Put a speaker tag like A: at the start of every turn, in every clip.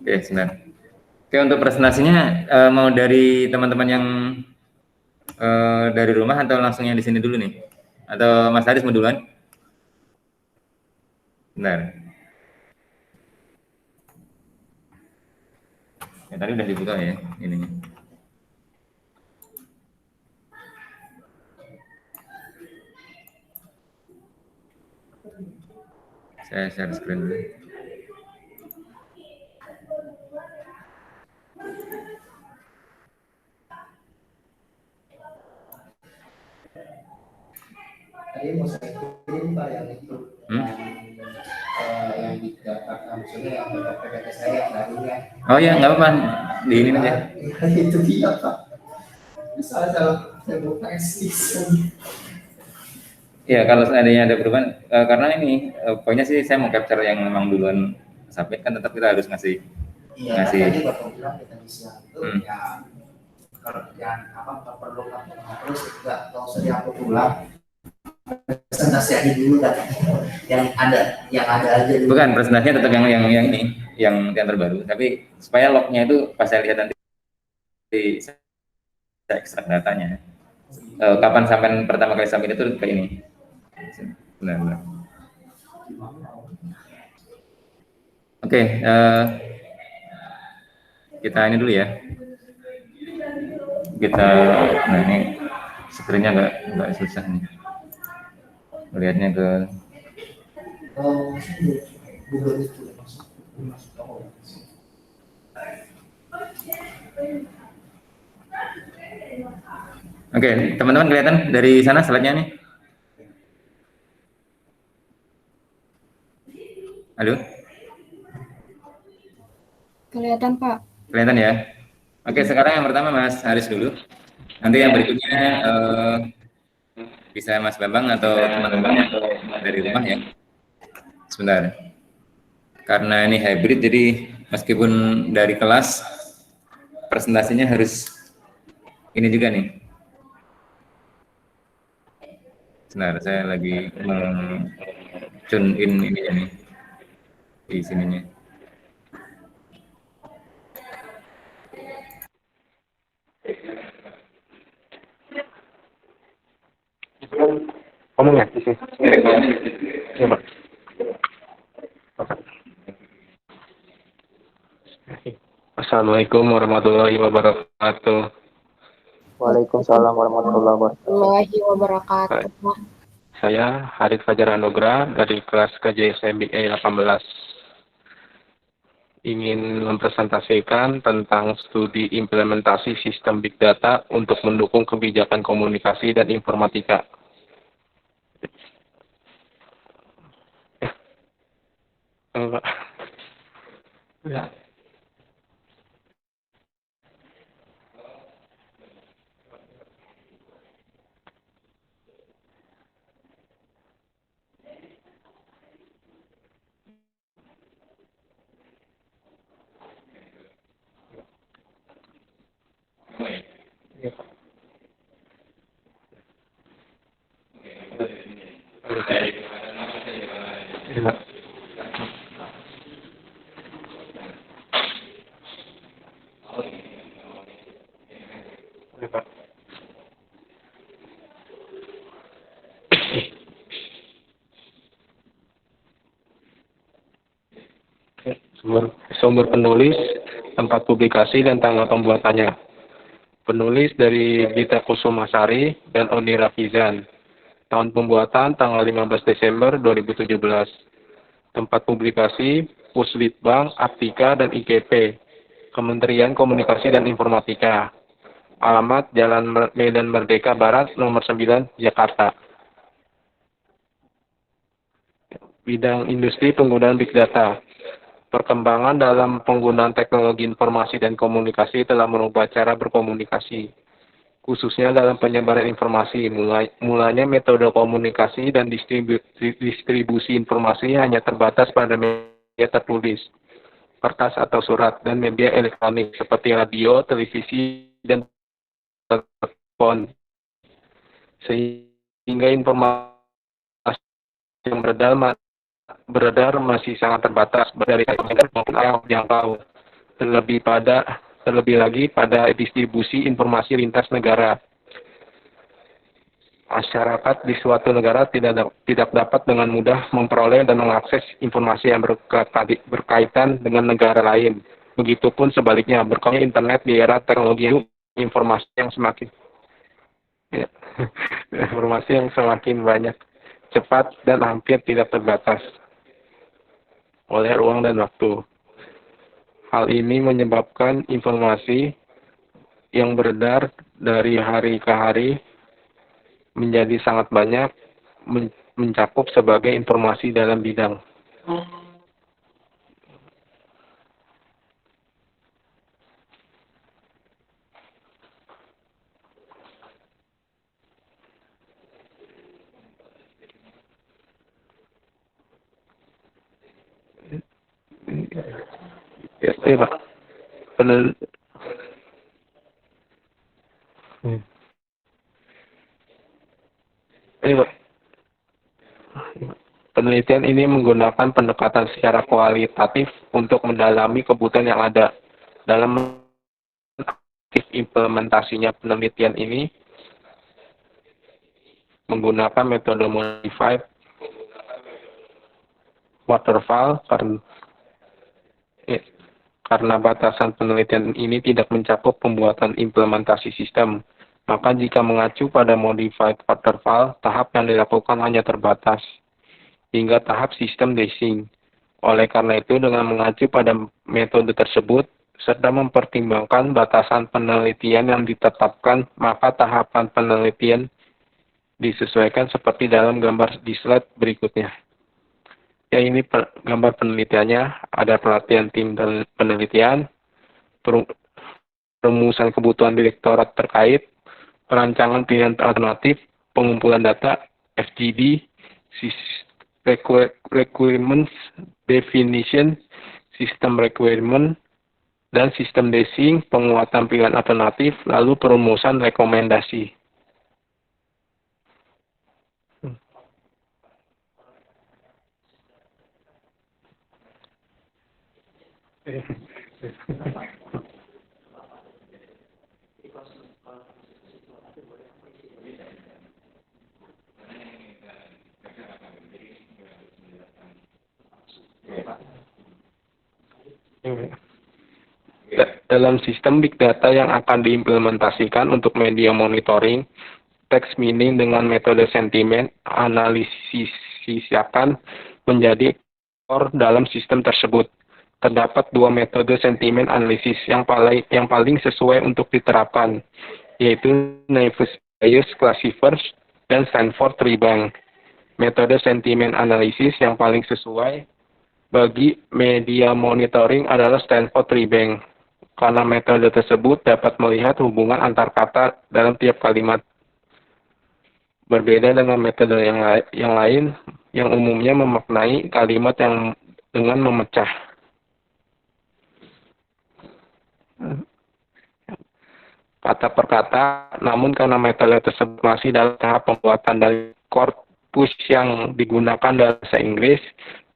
A: Oke, sebentar. Oke, untuk presentasinya mau dari teman-teman yang dari rumah atau langsung yang di sini dulu nih? Atau Mas Haris mau duluan? Benar. Ya, tadi udah dibuka ya ininya. Saya share screen dulu.
B: Tadi mau saya kirim Pak yang itu yang didaftarkan maksudnya yang PPT saya yang barunya.
A: Oh ya, nggak apa-apa, di ini aja.
B: Itu dia Pak. Salah saya buka SIS.
A: Ya, kalau seandainya ada perubahan, karena ini pokoknya sih saya mau capture yang memang duluan submit, kan tetap kita harus ngasih.
B: Iya, tadi Bapak bilang kita bisa itu ya kalau yang apa perlu terus nggak usah dihapus ulang. Presentasi aja dulu kan yang ada aja dulu.
A: Bukan, presentasinya tetap yang ini, yang terbaru, tapi supaya lognya itu pas saya lihat nanti saya ekstrak datanya. Kapan sampai pertama kali submit itu kayak ini. Benar. Oke, kita ini dulu ya. Nah ini screen-nya nggak susah nih. Melihatnya ke. Oke, teman-teman kelihatan dari sana slide-nya nih? Halo?
C: Kelihatan, Pak.
A: Kelihatan ya? Oke, sekarang yang pertama Mas Haris dulu. Nanti yang berikutnya bisa Mas Bambang atau teman-teman dari rumah ya. Sebentar. Karena ini hybrid, jadi meskipun dari kelas, presentasinya harus ini juga nih. Sebentar, saya lagi tune in ini nih di sininya.
D: Ngomong ya di sini. Iya, Pak. Assalamualaikum warahmatullahi wabarakatuh.
E: Waalaikumsalam warahmatullahi
C: wabarakatuh.
D: Saya Harith Fajar Anugrah dari kelas KJS MBA 18. Ingin mempresentasikan tentang studi implementasi sistem Big Data untuk mendukung kebijakan komunikasi dan informatika. Enggak. Ya. Sumber penulis, tempat publikasi, dan tanggal pembuatannya. Penulis dari Gita Kusumasari dan Oni Rafizan. Tahun pembuatan tanggal 15 Desember 2017. Tempat publikasi Puslitbang, Aptika, dan IKP. Kementerian Komunikasi dan Informatika. Alamat Jalan Medan Merdeka Barat, nomor 9, Jakarta. Bidang industri penggunaan Big Data. Perkembangan dalam penggunaan teknologi informasi dan komunikasi telah merubah cara berkomunikasi, khususnya dalam penyebaran informasi. Mulanya metode komunikasi dan distribusi informasi hanya terbatas pada media tertulis, kertas atau surat, dan media elektronik seperti radio, televisi, dan telepon. Sehingga informasi yang beredar masih sangat terbatas dari maupun yang jangkau. terlebih lagi pada distribusi informasi lintas negara. Masyarakat di suatu negara tidak dapat dengan mudah memperoleh dan mengakses informasi yang berkaitan dengan negara lain. Begitupun sebaliknya, berkembangnya internet di era teknologi informasi yang semakin informasi yang semakin banyak, cepat, dan hampir tidak terbatas oleh ruang dan waktu. Hal ini menyebabkan informasi yang beredar dari hari ke hari menjadi sangat banyak, mencakup sebagai informasi dalam bidang. Ya, Pak. Pak. Penelitian ini menggunakan pendekatan secara kualitatif untuk mendalami kebutuhan yang ada. Dalam implementasinya penelitian ini menggunakan metode modified waterfall karena batasan penelitian ini tidak mencakup pembuatan implementasi sistem. Maka jika mengacu pada modified waterfall, tahap yang dilakukan hanya terbatas hingga tahap sistem design. Oleh karena itu, dengan mengacu pada metode tersebut, serta mempertimbangkan batasan penelitian yang ditetapkan, maka tahapan penelitian disesuaikan seperti dalam gambar di slide berikutnya. Ya, ini gambar penelitiannya, ada pelatihan tim dan penelitian, perumusan kebutuhan direktorat terkait, perancangan pilihan alternatif, pengumpulan data, FGD, requirements definition, sistem requirement, dan sistem design, penguatan pilihan alternatif, lalu perumusan rekomendasi. Dalam sistem big data yang akan diimplementasikan untuk media monitoring, text mining dengan metode sentimen analisis akan menjadi core dalam sistem tersebut. Terdapat dua metode sentimen analisis yang paling sesuai untuk diterapkan, yaitu Naive Bayes Classifiers dan Stanford Tree Bank. Metode sentimen analisis yang paling sesuai bagi media monitoring adalah Stanford Tree Bank, karena metode tersebut dapat melihat hubungan antar kata dalam tiap kalimat. Berbeda dengan metode yang lain yang umumnya memaknai kalimat yang dengan memecah. Kata per kata, namun karena metode tersebut masih dalam tahap pembuatan dari korpus yang digunakan dalam bahasa Inggris,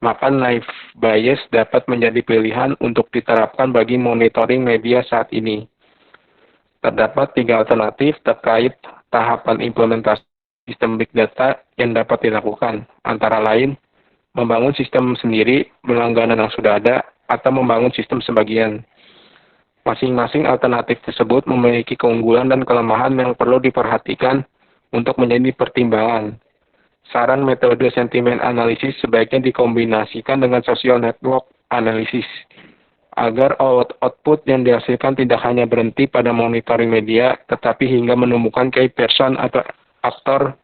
D: maka Naive Bayes dapat menjadi pilihan untuk diterapkan bagi monitoring media saat ini. Terdapat 3 alternatif terkait tahapan implementasi sistem big data yang dapat dilakukan, antara lain membangun sistem sendiri, berlangganan yang sudah ada, atau membangun sistem sebagian. Masing-masing alternatif tersebut memiliki keunggulan dan kelemahan yang perlu diperhatikan untuk menjadi pertimbangan. Saran metode sentimen analisis sebaiknya dikombinasikan dengan social network analysis agar output yang dihasilkan tidak hanya berhenti pada monitoring media, tetapi hingga menemukan key person atau aktor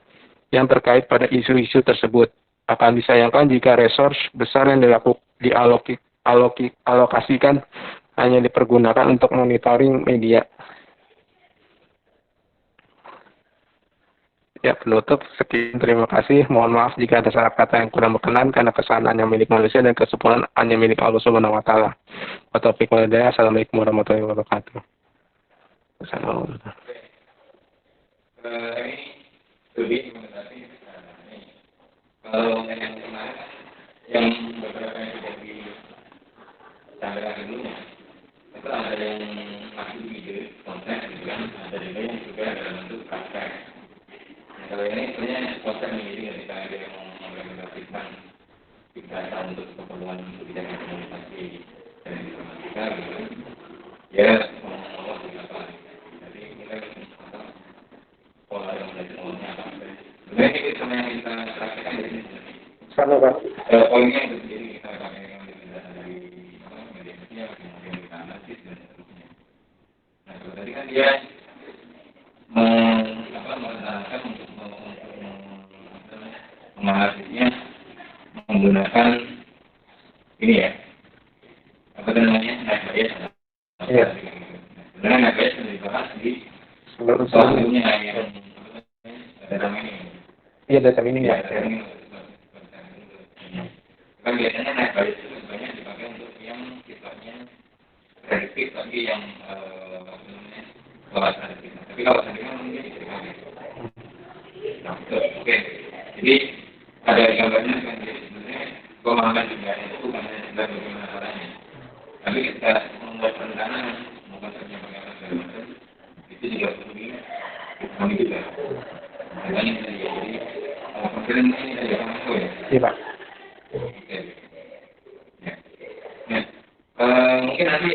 D: yang terkait pada isu-isu tersebut. Akan disayangkan jika resource besar yang dialokasikan hanya dipergunakan untuk monitoring media. Ya, penutup, sekian, terima kasih. Mohon maaf jika ada salah kata yang kurang berkenan karena kesalahan hanya milik manusia dan kesempurnaan hanya milik Allah Subhanahu wa taala. Assalamualaikum warahmatullahi wabarakatuh. Assalamualaikum.
A: Ini studi implementasi kalau yang kemarin yang beberapa yang sudah disampaikan sebelumnya itu ada yang masuk ide konsep gitu kan, ada juga yang dalam bentuk praktek. Nah, kalau ini sebenarnya konsep ini ketika ada yang mengimplementasikan big data untuk keperluan kebijakan komunikasi dan informatika gitu, ya ngomong-ngomong beberapa. Jadi kita pola yang belajarnya apa? Sebenarnya itu sama yang kita praktekkan di sini.
D: Sama Pak.
A: Poinnya itu sendiri kita pakai yang dari media sosial, kemudian kita analisis dan seterusnya. Nah, kalau tadi kan dia merencanakan untuk menganalisisnya menggunakan ini ya, apa namanya, net bias.
D: Iya.
A: Sebenarnya net bias sudah dibahas di sebelumnya yang data mining.
D: Iya, data mining ya.
A: Kan biasanya net bias itu sebenarnya dipakai untuk yang sifatnya prediktif, tapi yang kawasan kita. Tapi kawasan kita mungkin bisa dipakai. Nah, oke. Jadi ada gambarnya kan, jadi sebenarnya pemahaman juga itu bukan hanya sekedar bagaimana caranya. Tapi kita membuat perencanaan, konsepnya bagaimana segala macam, itu juga perlu dipahami juga. Makanya kita jadi konfilen ini dari orang tua ya.
D: Iya Pak.
A: Oke. Ya. Nah, mungkin nanti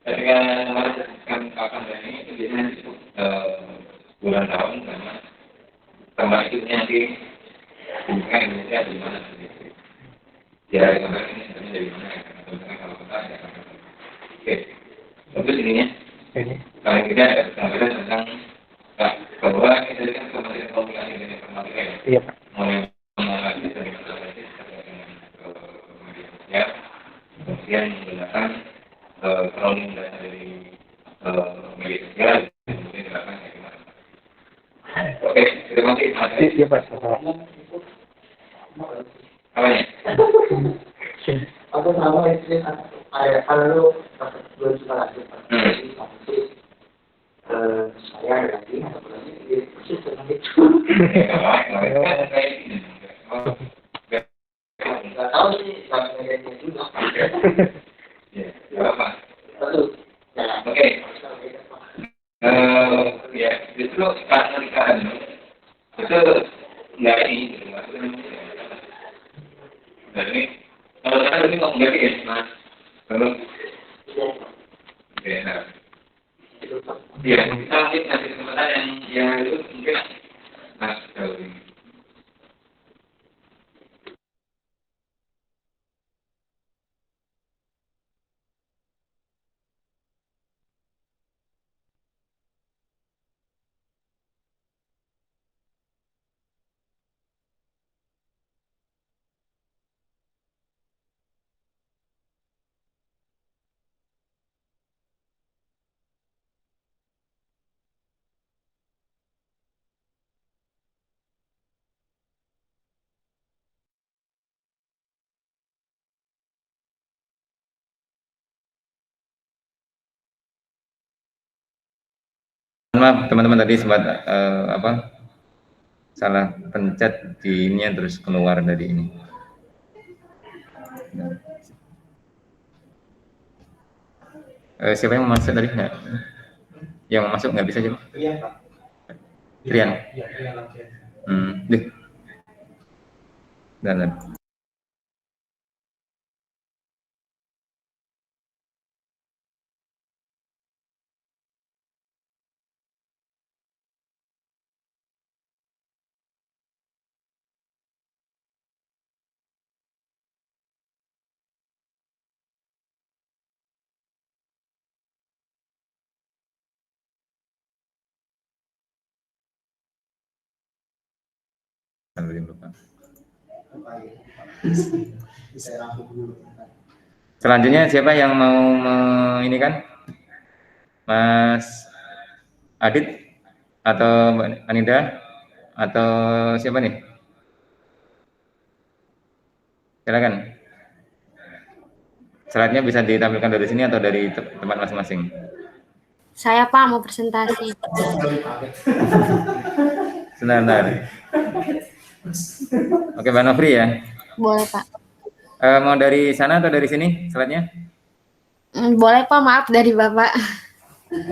A: ketika memasukkan kapan dan ini itu biasanya disebut bulan tahun karena tambah itu nanti bukan Indonesia di mana seperti ya gambar ini sebenarnya dari mana atau misalkan kalau kita ada gambar. Oke, bagus ininya.
D: Ini.
A: Kalau kita ada gambaran tentang bahwa ini tadi kan Kementerian Komunikasi dan Informatika ya.
D: Iya Pak.
A: Mulai menganalisis dari analisis terkait dengan media sosial, kemudian menggunakan crawling data dari media sosial, kemudian dilakukan kayak gimana. Oke, terima kasih.
D: Iya Pak.
A: Apanya?
B: Aku sama istri ada kalau belum suka lagi. Saya ada lagi atau belum ini persis dengan itu. Nggak tahu sih sampai juga.
A: Ya, apa?
B: Betul.
A: Oke. Ya, justru pernikahan itu nggak ini, dan ini kalau saya ini ngomong lagi ya, Mas. Kalau ya, nah. Ya, kita mungkin kasih kesempatan yang itu mungkin Mas kalau ini. Maaf teman-teman tadi sempat salah pencet di ini terus keluar dari ini. Siapa yang masuk tadi nggak? Yang masuk nggak bisa coba?
B: Iya Pak.
A: Trian.
B: Iya, Trian.
A: Deh. Dan. Selanjutnya siapa yang mau ini kan, Mas Adit atau Mbak Anida atau siapa nih? Silakan. Slide-nya bisa ditampilkan dari sini atau dari tempat masing-masing?
C: Saya Pak mau presentasi.
A: Sebentar. Oke, Mbak Nofri ya.
C: Boleh Pak.
A: Mau dari sana atau dari sini slide-nya?
C: Boleh Pak, maaf dari Bapak.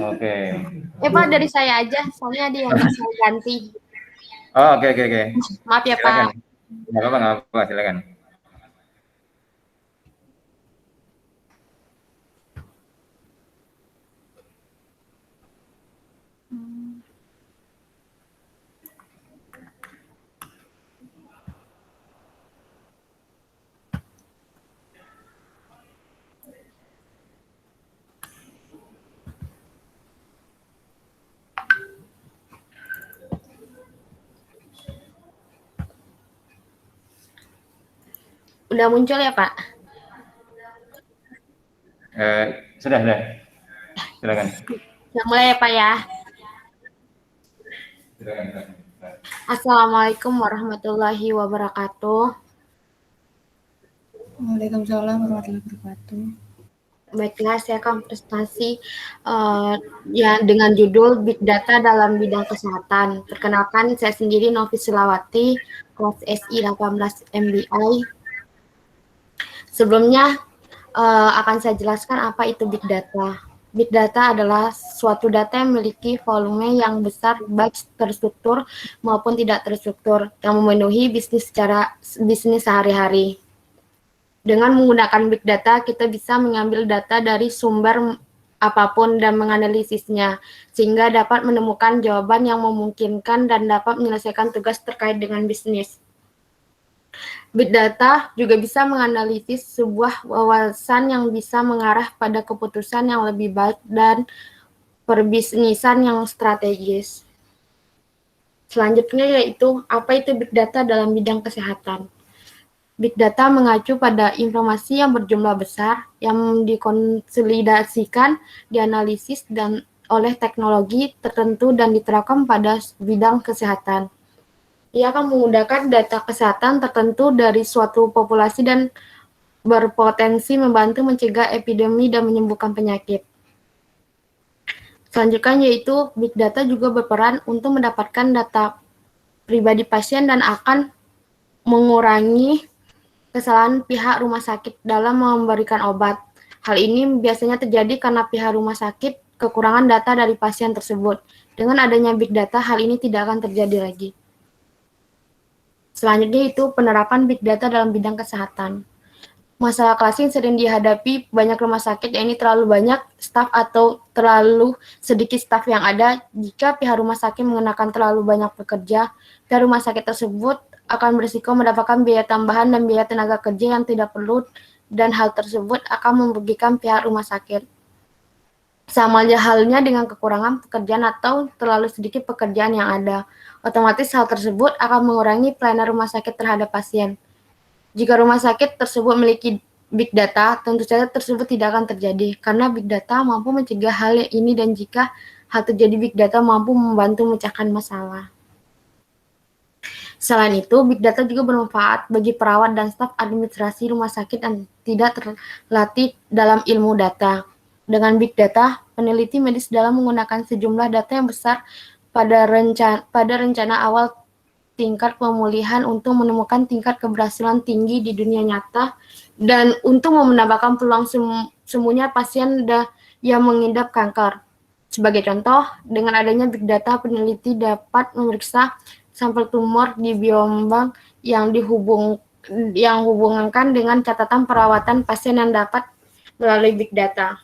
A: Oke.
C: Pak dari saya aja, soalnya ada yang saya ganti.
A: Oh, oke, oke, oke.
C: Maaf ya
A: Silakan.
C: Pak.
A: Nggak apa-apa, nggak apa-apa, silakan.
C: Udah muncul ya Pak?
A: Sudah, silakan.
C: Yang mulai ya Pak ya.
A: Silakan.
C: Assalamualaikum warahmatullahi wabarakatuh.
F: Waalaikumsalam warahmatullahi wabarakatuh.
C: Baiklah, saya akan presentasi ya dengan judul Big Data dalam bidang kesehatan. Perkenalkan, saya sendiri Novi Silawati, kelas SI 18 MBI. Sebelumnya akan saya jelaskan apa itu Big Data. Big Data adalah suatu data yang memiliki volume yang besar baik terstruktur maupun tidak terstruktur yang memenuhi bisnis sehari-hari. Dengan menggunakan Big Data, kita bisa mengambil data dari sumber apapun dan menganalisisnya, sehingga dapat menemukan jawaban yang memungkinkan dan dapat menyelesaikan tugas terkait dengan bisnis. Big Data juga bisa menganalisis sebuah wawasan yang bisa mengarah pada keputusan yang lebih baik dan perbisnisan yang strategis. Selanjutnya yaitu, apa itu Big Data dalam bidang kesehatan? Big Data mengacu pada informasi yang berjumlah besar, yang dikonsolidasikan, dianalisis, dan oleh teknologi tertentu dan diterapkan pada bidang kesehatan. Ia akan menggunakan data kesehatan tertentu dari suatu populasi dan berpotensi membantu mencegah epidemi dan menyembuhkan penyakit. Selanjutnya yaitu Big Data juga berperan untuk mendapatkan data pribadi pasien dan akan mengurangi kesalahan pihak rumah sakit dalam memberikan obat. Hal ini biasanya terjadi karena pihak rumah sakit kekurangan data dari pasien tersebut. Dengan adanya Big Data, hal ini tidak akan terjadi lagi. Selanjutnya itu penerapan Big Data dalam bidang kesehatan. Masalah klasik sering dihadapi banyak rumah sakit, yaitu terlalu banyak staf atau terlalu sedikit staf yang ada. Jika pihak rumah sakit mengenakan terlalu banyak pekerja, pihak rumah sakit tersebut akan berisiko mendapatkan biaya tambahan dan biaya tenaga kerja yang tidak perlu, dan hal tersebut akan merugikan pihak rumah sakit. Sama halnya dengan kekurangan pekerjaan atau terlalu sedikit pekerjaan yang ada. Otomatis hal tersebut akan mengurangi pelayanan rumah sakit terhadap pasien. Jika rumah sakit tersebut memiliki Big Data, tentu saja tersebut tidak akan terjadi, karena Big Data mampu mencegah hal ini dan jika hal terjadi Big Data mampu membantu memecahkan masalah. Selain itu, Big Data juga bermanfaat bagi perawat dan staf administrasi rumah sakit yang tidak terlatih dalam ilmu data. Dengan Big Data, peneliti medis dalam menggunakan sejumlah data yang besar pada rencana awal tingkat pemulihan untuk menemukan tingkat keberhasilan tinggi di dunia nyata dan untuk menambahkan peluang sembuhnya pasien yang mengidap kanker. Sebagai contoh, dengan adanya Big Data, peneliti dapat memeriksa sampel tumor di biobank yang hubungkan dengan catatan perawatan pasien yang dapat melalui Big Data.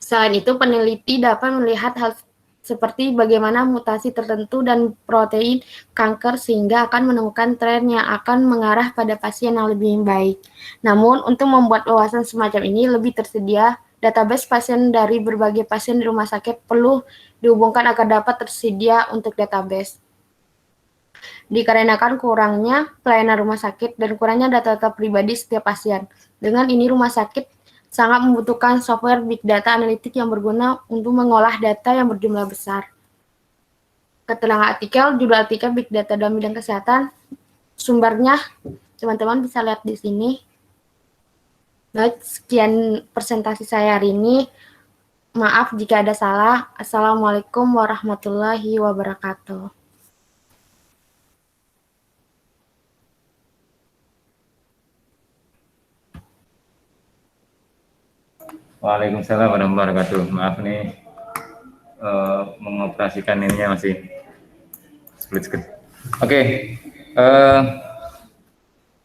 C: Selain itu, peneliti dapat melihat hal seperti bagaimana mutasi tertentu dan protein kanker sehingga akan menemukan tren yang akan mengarah pada pasien yang lebih baik. Namun, untuk membuat wawasan semacam ini lebih tersedia, database pasien dari berbagai pasien di rumah sakit perlu dihubungkan agar dapat tersedia untuk database. Dikarenakan kurangnya pelayanan rumah sakit dan kurangnya data-data pribadi setiap pasien. Dengan ini rumah sakit sangat membutuhkan software Big Data analitik yang berguna untuk mengolah data yang berjumlah besar. Keterangan artikel, judul artikel Big Data dalam bidang kesehatan, sumbernya teman-teman bisa lihat di sini. Baik, sekian presentasi saya hari ini. Maaf jika ada salah. Assalamualaikum warahmatullahi wabarakatuh.
A: Waalaikumsalam warahmatullahi wabarakatuh. Maaf nih, mengoperasikan ininya masih split screen. Oke,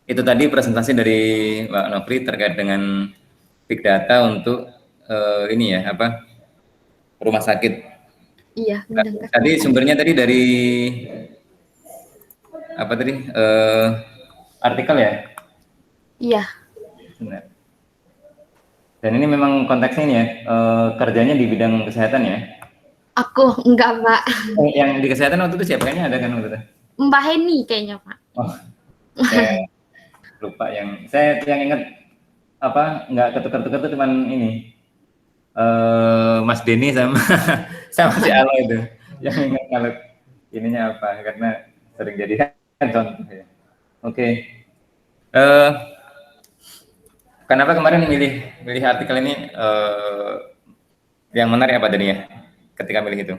A: itu tadi presentasi dari Mbak Nofri terkait dengan big data untuk ini ya, apa, rumah sakit.
C: Iya,
A: Nah,
C: bidang
A: tadi
C: kesehatan.
A: sumbernya tadi dari apa tadi? Artikel ya?
C: Iya,
A: Benar. Dan ini memang konteksnya ini ya, kerjanya di bidang kesehatan ya.
C: aku enggak, Pak.
A: Yang di kesehatan waktu itu siapa? Kayaknya ada kan waktu itu?
C: Mbak Heni kayaknya, Pak.
A: Oh, saya lupa saya yang ingat apa nggak ketukar-tukar tuh cuman ini Mas Denny sama sama si Alo itu yang ingat kalau ininya apa karena sering jadi contoh ya. Oke. Kenapa kemarin milih artikel ini yang menarik apa tadi ya ketika milih itu?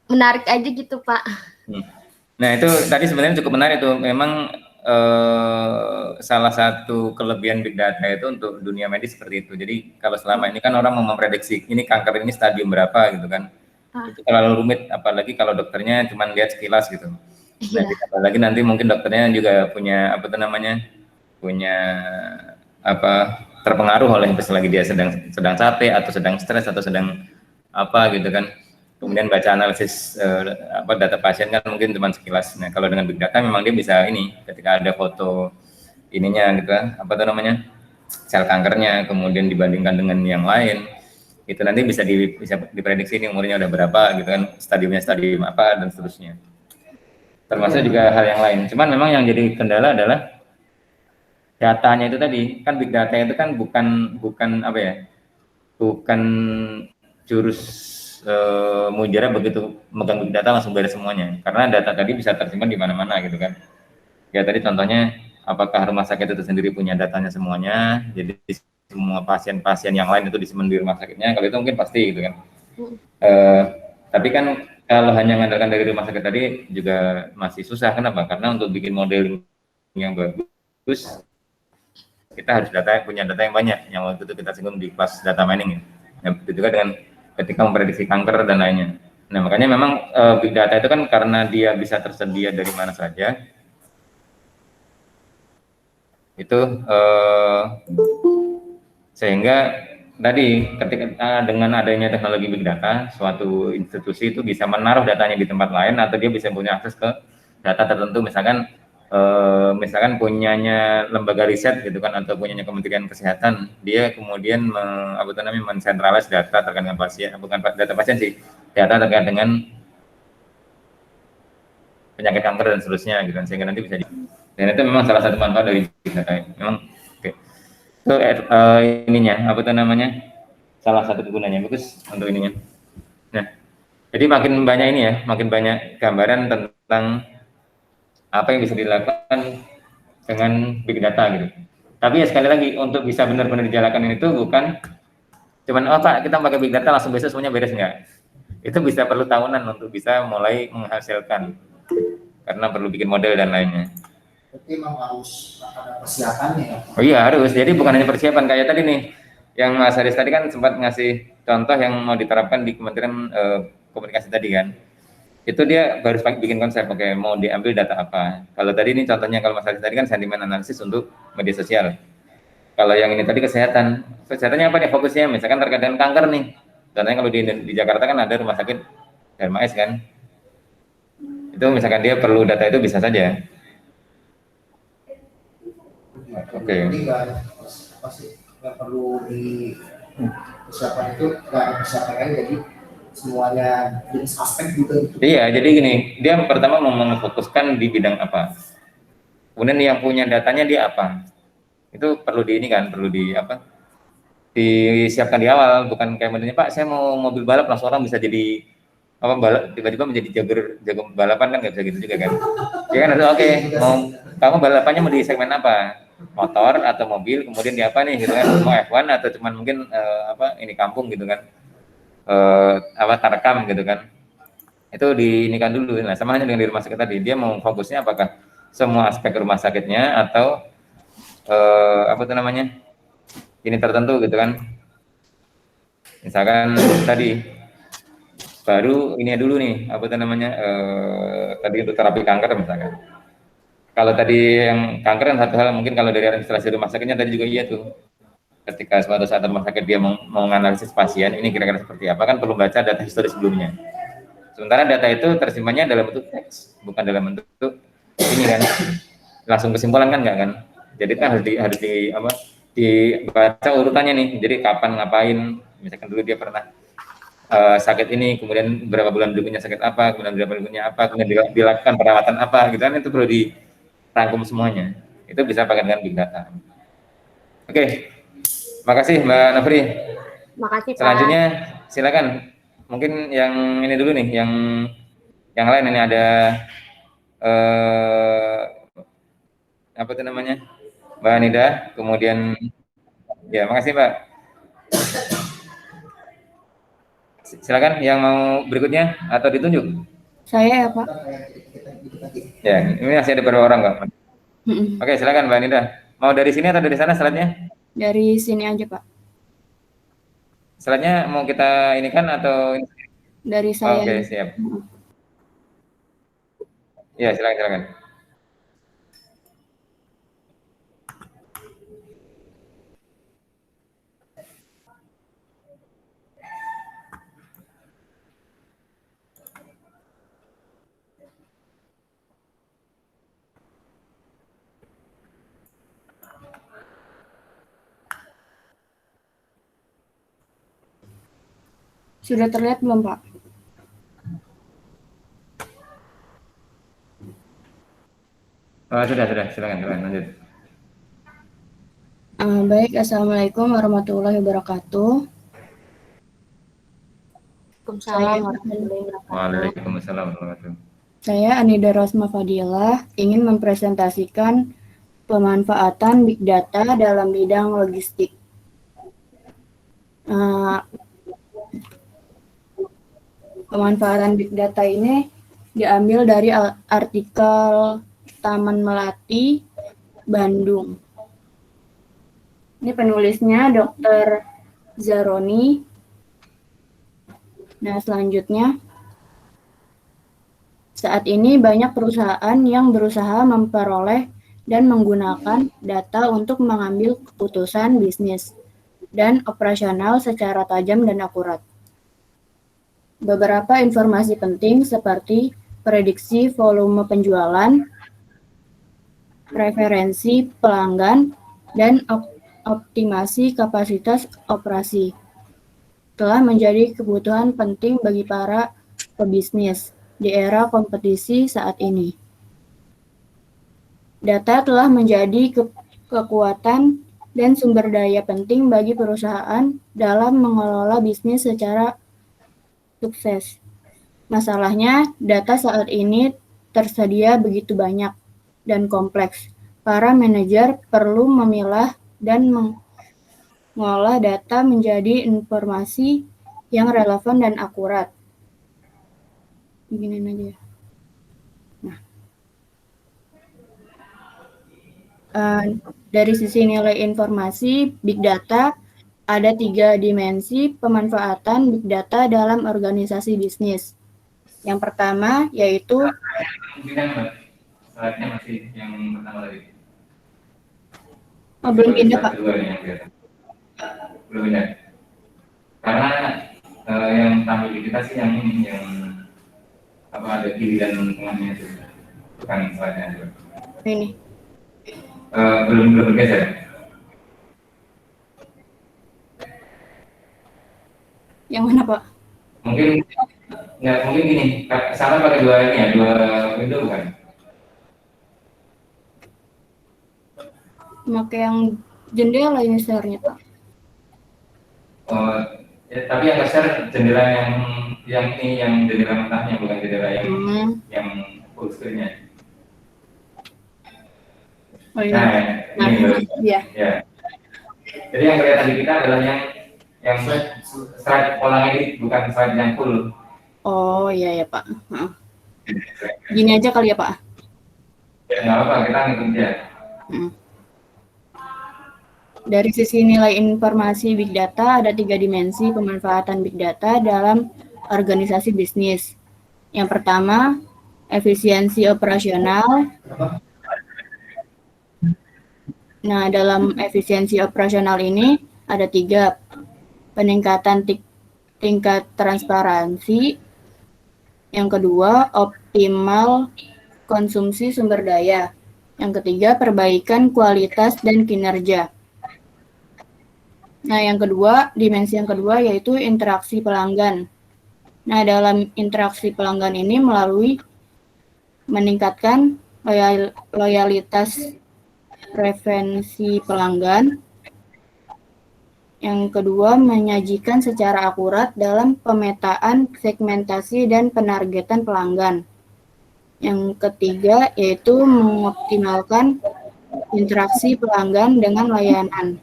C: Menarik aja gitu, Pak.
A: Nah itu tadi sebenarnya cukup menarik tuh. Memang salah satu kelebihan big data itu untuk dunia medis seperti itu. Jadi kalau selama ini kan orang mau memprediksi ini kanker ini stadium berapa gitu kan. Itu terlalu rumit, apalagi kalau dokternya cuma lihat sekilas gitu. Nah, apalagi nanti mungkin dokternya juga punya apa tuh namanya, punya apa terpengaruh oleh selagi dia sedang capek atau sedang stres atau sedang apa gitu kan. Kemudian baca analisis apa data pasien kan mungkin cuma sekilas. Nah kalau dengan big data memang dia bisa ini ketika ada foto ininya gitu apa tuh namanya sel kankernya kemudian dibandingkan dengan yang lain itu nanti bisa diprediksi ini umurnya udah berapa gitu kan stadiumnya stadium apa dan seterusnya. Termasuk juga hal yang lain. Cuman memang yang jadi kendala adalah datanya itu tadi kan big data itu kan bukan apa ya bukan jurus mujarab begitu megang big data langsung beres semuanya karena data tadi bisa tersimpan di mana-mana gitu kan ya tadi contohnya apakah rumah sakit itu sendiri punya datanya semuanya jadi semua pasien-pasien yang lain itu disimpan di rumah sakitnya kalau itu mungkin pasti gitu kan tapi kan kalau hanya mengandalkan dari rumah sakit tadi juga masih susah kenapa karena untuk bikin modeling yang bagus kita harus punya data yang banyak yang waktu itu kita singgung di kelas data mining ya begitu juga dengan ketika memprediksi kanker dan lainnya. Nah makanya memang big data itu kan karena dia bisa tersedia dari mana saja, itu sehingga tadi ketika dengan adanya teknologi big data, suatu institusi itu bisa menaruh datanya di tempat lain atau dia bisa punya akses ke data tertentu, misalkan punyanya lembaga riset gitu kan atau punyanya Kementerian Kesehatan dia kemudian mensentralize data terkait dengan pasien bukan data pasien sih data terkait dengan penyakit kanker dan seterusnya gitu kan sehingga nanti bisa dan itu memang salah satu manfaat dari data memang oke. Itu ininya salah satu kegunaannya bagus untuk ininya. Nah jadi makin banyak ini ya makin banyak gambaran tentang apa yang bisa dilakukan dengan big data gitu. Tapi ya sekali lagi untuk bisa benar-benar dijalankan itu bukan cuman Pak kita pakai big data langsung besok semuanya beres enggak. Itu bisa perlu tahunan untuk bisa mulai menghasilkan karena perlu bikin model dan lainnya.
B: Berarti memang harus ada persiapannya ya.
A: Oh iya harus. Jadi bukan hanya persiapan kayak tadi nih yang Mas Haris tadi kan sempat ngasih contoh yang mau diterapkan di Kementerian Komunikasi tadi kan. Itu dia baru bikin konsep, oke mau diambil data apa. Kalau tadi ini contohnya kalau Mas Haris tadi kan sentimen analisis untuk media sosial. Kalau yang ini tadi kesehatannya apa nih fokusnya? Misalkan terkait dengan kanker nih. Contohnya kalau di Jakarta kan ada rumah sakit Hermais kan. Itu misalkan dia perlu data itu bisa saja. Oke.
B: Jadi nggak perlu di persiapan itu nggak ada persiapan jadi semuanya jenis aspek juga gitu.
A: Iya, jadi gini, dia pertama mau memfokuskan di bidang apa. Kemudian yang punya datanya dia apa. Itu perlu disiapkan di awal, bukan kayak modelnya Pak, saya mau mobil balap langsung orang bisa jadi tiba-tiba menjadi jago balapan kan nggak bisa gitu juga kan. Ya kan oke, kamu balapannya mau di segmen apa? Motor atau mobil, kemudian di apa nih gitu kan, mau F1 atau cuman mungkin ini kampung gitu kan. Tarekam gitu kan itu diinikan dulu. Nah sama hanya dengan di rumah sakit tadi dia mau fokusnya apakah semua aspek rumah sakitnya atau ini tertentu gitu kan Misalkan tadi baru ini dulu nih, apa itu namanya, tadi untuk terapi kanker misalkan. Kalau tadi yang kanker kan satu hal, mungkin kalau dari administrasi rumah sakitnya tadi juga iya tuh. Ketika suatu saat rumah sakit dia mau menganalisis pasien, ini kira-kira seperti apa, kan perlu baca data histori sebelumnya. Sementara data itu tersimpannya dalam bentuk teks, bukan dalam bentuk ini kan, langsung kesimpulan kan enggak kan. Jadi kan harus dibaca urutannya nih. Jadi kapan ngapain, misalkan dulu dia pernah sakit ini, kemudian berapa bulan berikutnya sakit apa, kemudian berapa berikutnya apa, kemudian dilakukan perawatan apa, gitu kan, itu perlu dirangkum semuanya. Itu bisa pakai dengan big data. Oke, makasih Mbak Nafri.
C: Makasih Pak.
A: Selanjutnya silakan. Mungkin yang ini dulu nih, yang lain ini ada apa itu namanya, Mbak Nida, kemudian ya makasih Mbak. Silakan yang mau berikutnya atau ditunjuk.
F: Saya ya Pak.
A: Ya, ini masih ada beberapa orang kok. Oke, silakan Mbak Nida. Mau dari sini atau dari sana slide-nya?
F: Dari sini aja Pak.
A: Slide-nya mau kita ini kan atau
F: Dari saya.
A: Oke, siap. Ya, silakan.
F: Sudah terlihat belum Pak?
A: Sudah, silakan lanjut.
F: Baik, Assalamualaikum warahmatullahi wabarakatuh.
A: Waalaikumsalam warahmatullahi wabarakatuh.
F: Saya Anida Rosma Fadilah ingin mempresentasikan pemanfaatan Big Data dalam bidang logistik. Pemanfaatan Big Data ini diambil dari artikel Taman Melati, Bandung. Ini penulisnya Dr. Zaroni. Nah, selanjutnya, saat ini banyak perusahaan yang berusaha memperoleh dan menggunakan data untuk mengambil keputusan bisnis dan operasional secara tajam dan akurat. Beberapa informasi penting seperti prediksi volume penjualan, preferensi pelanggan, dan optimasi kapasitas operasi telah menjadi kebutuhan penting bagi para pebisnis di era kompetisi saat ini. Data telah menjadi kekuatan dan sumber daya penting bagi perusahaan dalam mengelola bisnis secara sukses. Masalahnya, data saat ini tersedia begitu banyak dan kompleks. Para manajer perlu memilah dan mengolah data menjadi informasi yang relevan dan akurat. Begini aja. Nah, dari sisi nilai informasi, Big Data ada 3 dimensi pemanfaatan Big Data dalam organisasi bisnis. Yang pertama yaitu
A: Slide-nya masih yang pertama tadi.
F: belum pindah Pak.
A: Belum pindah. Karena yang tampil di kita sih yang ini, yang apa, ada kiri dan tengahnya itu, bukan slide-nya juga.
F: Ini.
A: Belum bergeser.
F: Yang mana Pak?
A: Mungkin gini, sama pakai dua window bukan?
F: Pakai yang jendela ini share-nya Pak.
A: Ya, tapi yang share jendela yang ini, yang jendela mentahnya, bukan jendela yang full screen-nya.
F: Oh iya.
A: Nah, ini
F: iya.
A: Ya. Jadi yang kelihatan di kita adalah yang slide pola ini, bukan slide yang full.
F: Oh iya ya Pak. Gini aja kali ya Pak.
A: Ya nggak apa, kita ngikut aja.
F: Dari sisi nilai informasi Big Data, ada 3 dimensi pemanfaatan Big Data dalam organisasi bisnis. Yang pertama, efisiensi operasional. Nah, dalam efisiensi operasional ini ada 3, peningkatan tingkat transparansi. Yang kedua, optimal konsumsi sumber daya. Yang ketiga, perbaikan kualitas dan kinerja. Nah, dimensi yang kedua yaitu interaksi pelanggan. Nah, dalam interaksi pelanggan ini melalui meningkatkan loyalitas preferensi pelanggan. Yang kedua, menyajikan secara akurat dalam pemetaan, segmentasi, dan penargetan pelanggan. Yang ketiga, yaitu mengoptimalkan interaksi pelanggan dengan layanan.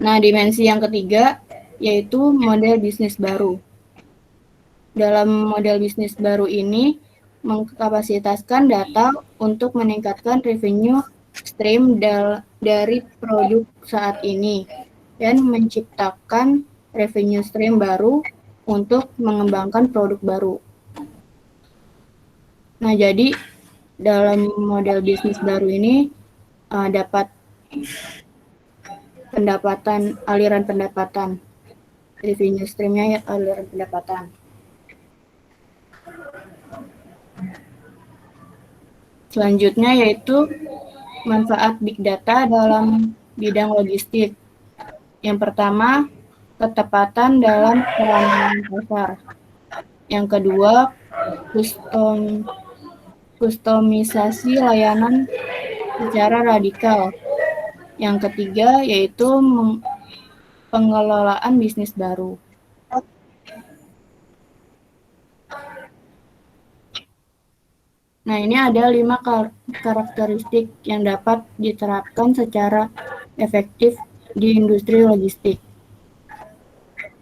F: Nah, dimensi yang ketiga yaitu model bisnis baru. Dalam model bisnis baru ini mengkapasitaskan data untuk meningkatkan revenue stream dari produk saat ini dan menciptakan revenue stream baru untuk mengembangkan produk baru. Nah, jadi dalam model bisnis baru ini dapat aliran pendapatan, revenue stream-nya ya aliran pendapatan. Selanjutnya yaitu manfaat Big Data dalam bidang logistik. Yang pertama, ketepatan dalam penanganan pasar. Yang kedua, kustomisasi layanan secara radikal. Yang ketiga yaitu pengelolaan bisnis baru. Nah, ini ada 5 karakteristik yang dapat diterapkan secara efektif di industri logistik.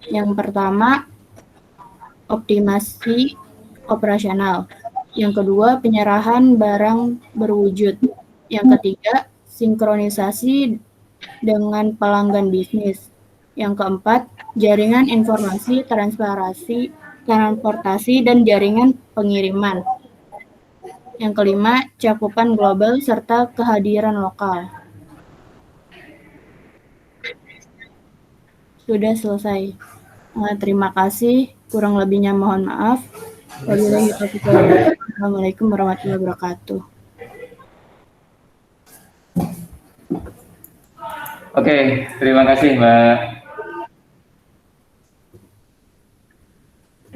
F: Yang pertama, optimasi operasional. Yang kedua, penyerahan barang berwujud. Yang ketiga, sinkronisasi dengan pelanggan bisnis. Yang keempat, jaringan informasi, transportasi, dan jaringan pengiriman. Yang kelima, cakupan global serta kehadiran lokal. Sudah selesai. Terima kasih. Kurang lebihnya mohon maaf. Wabillahi taufiq wal hidayah. Assalamualaikum warahmatullahi wabarakatuh.
A: Oke, terima kasih Mbak.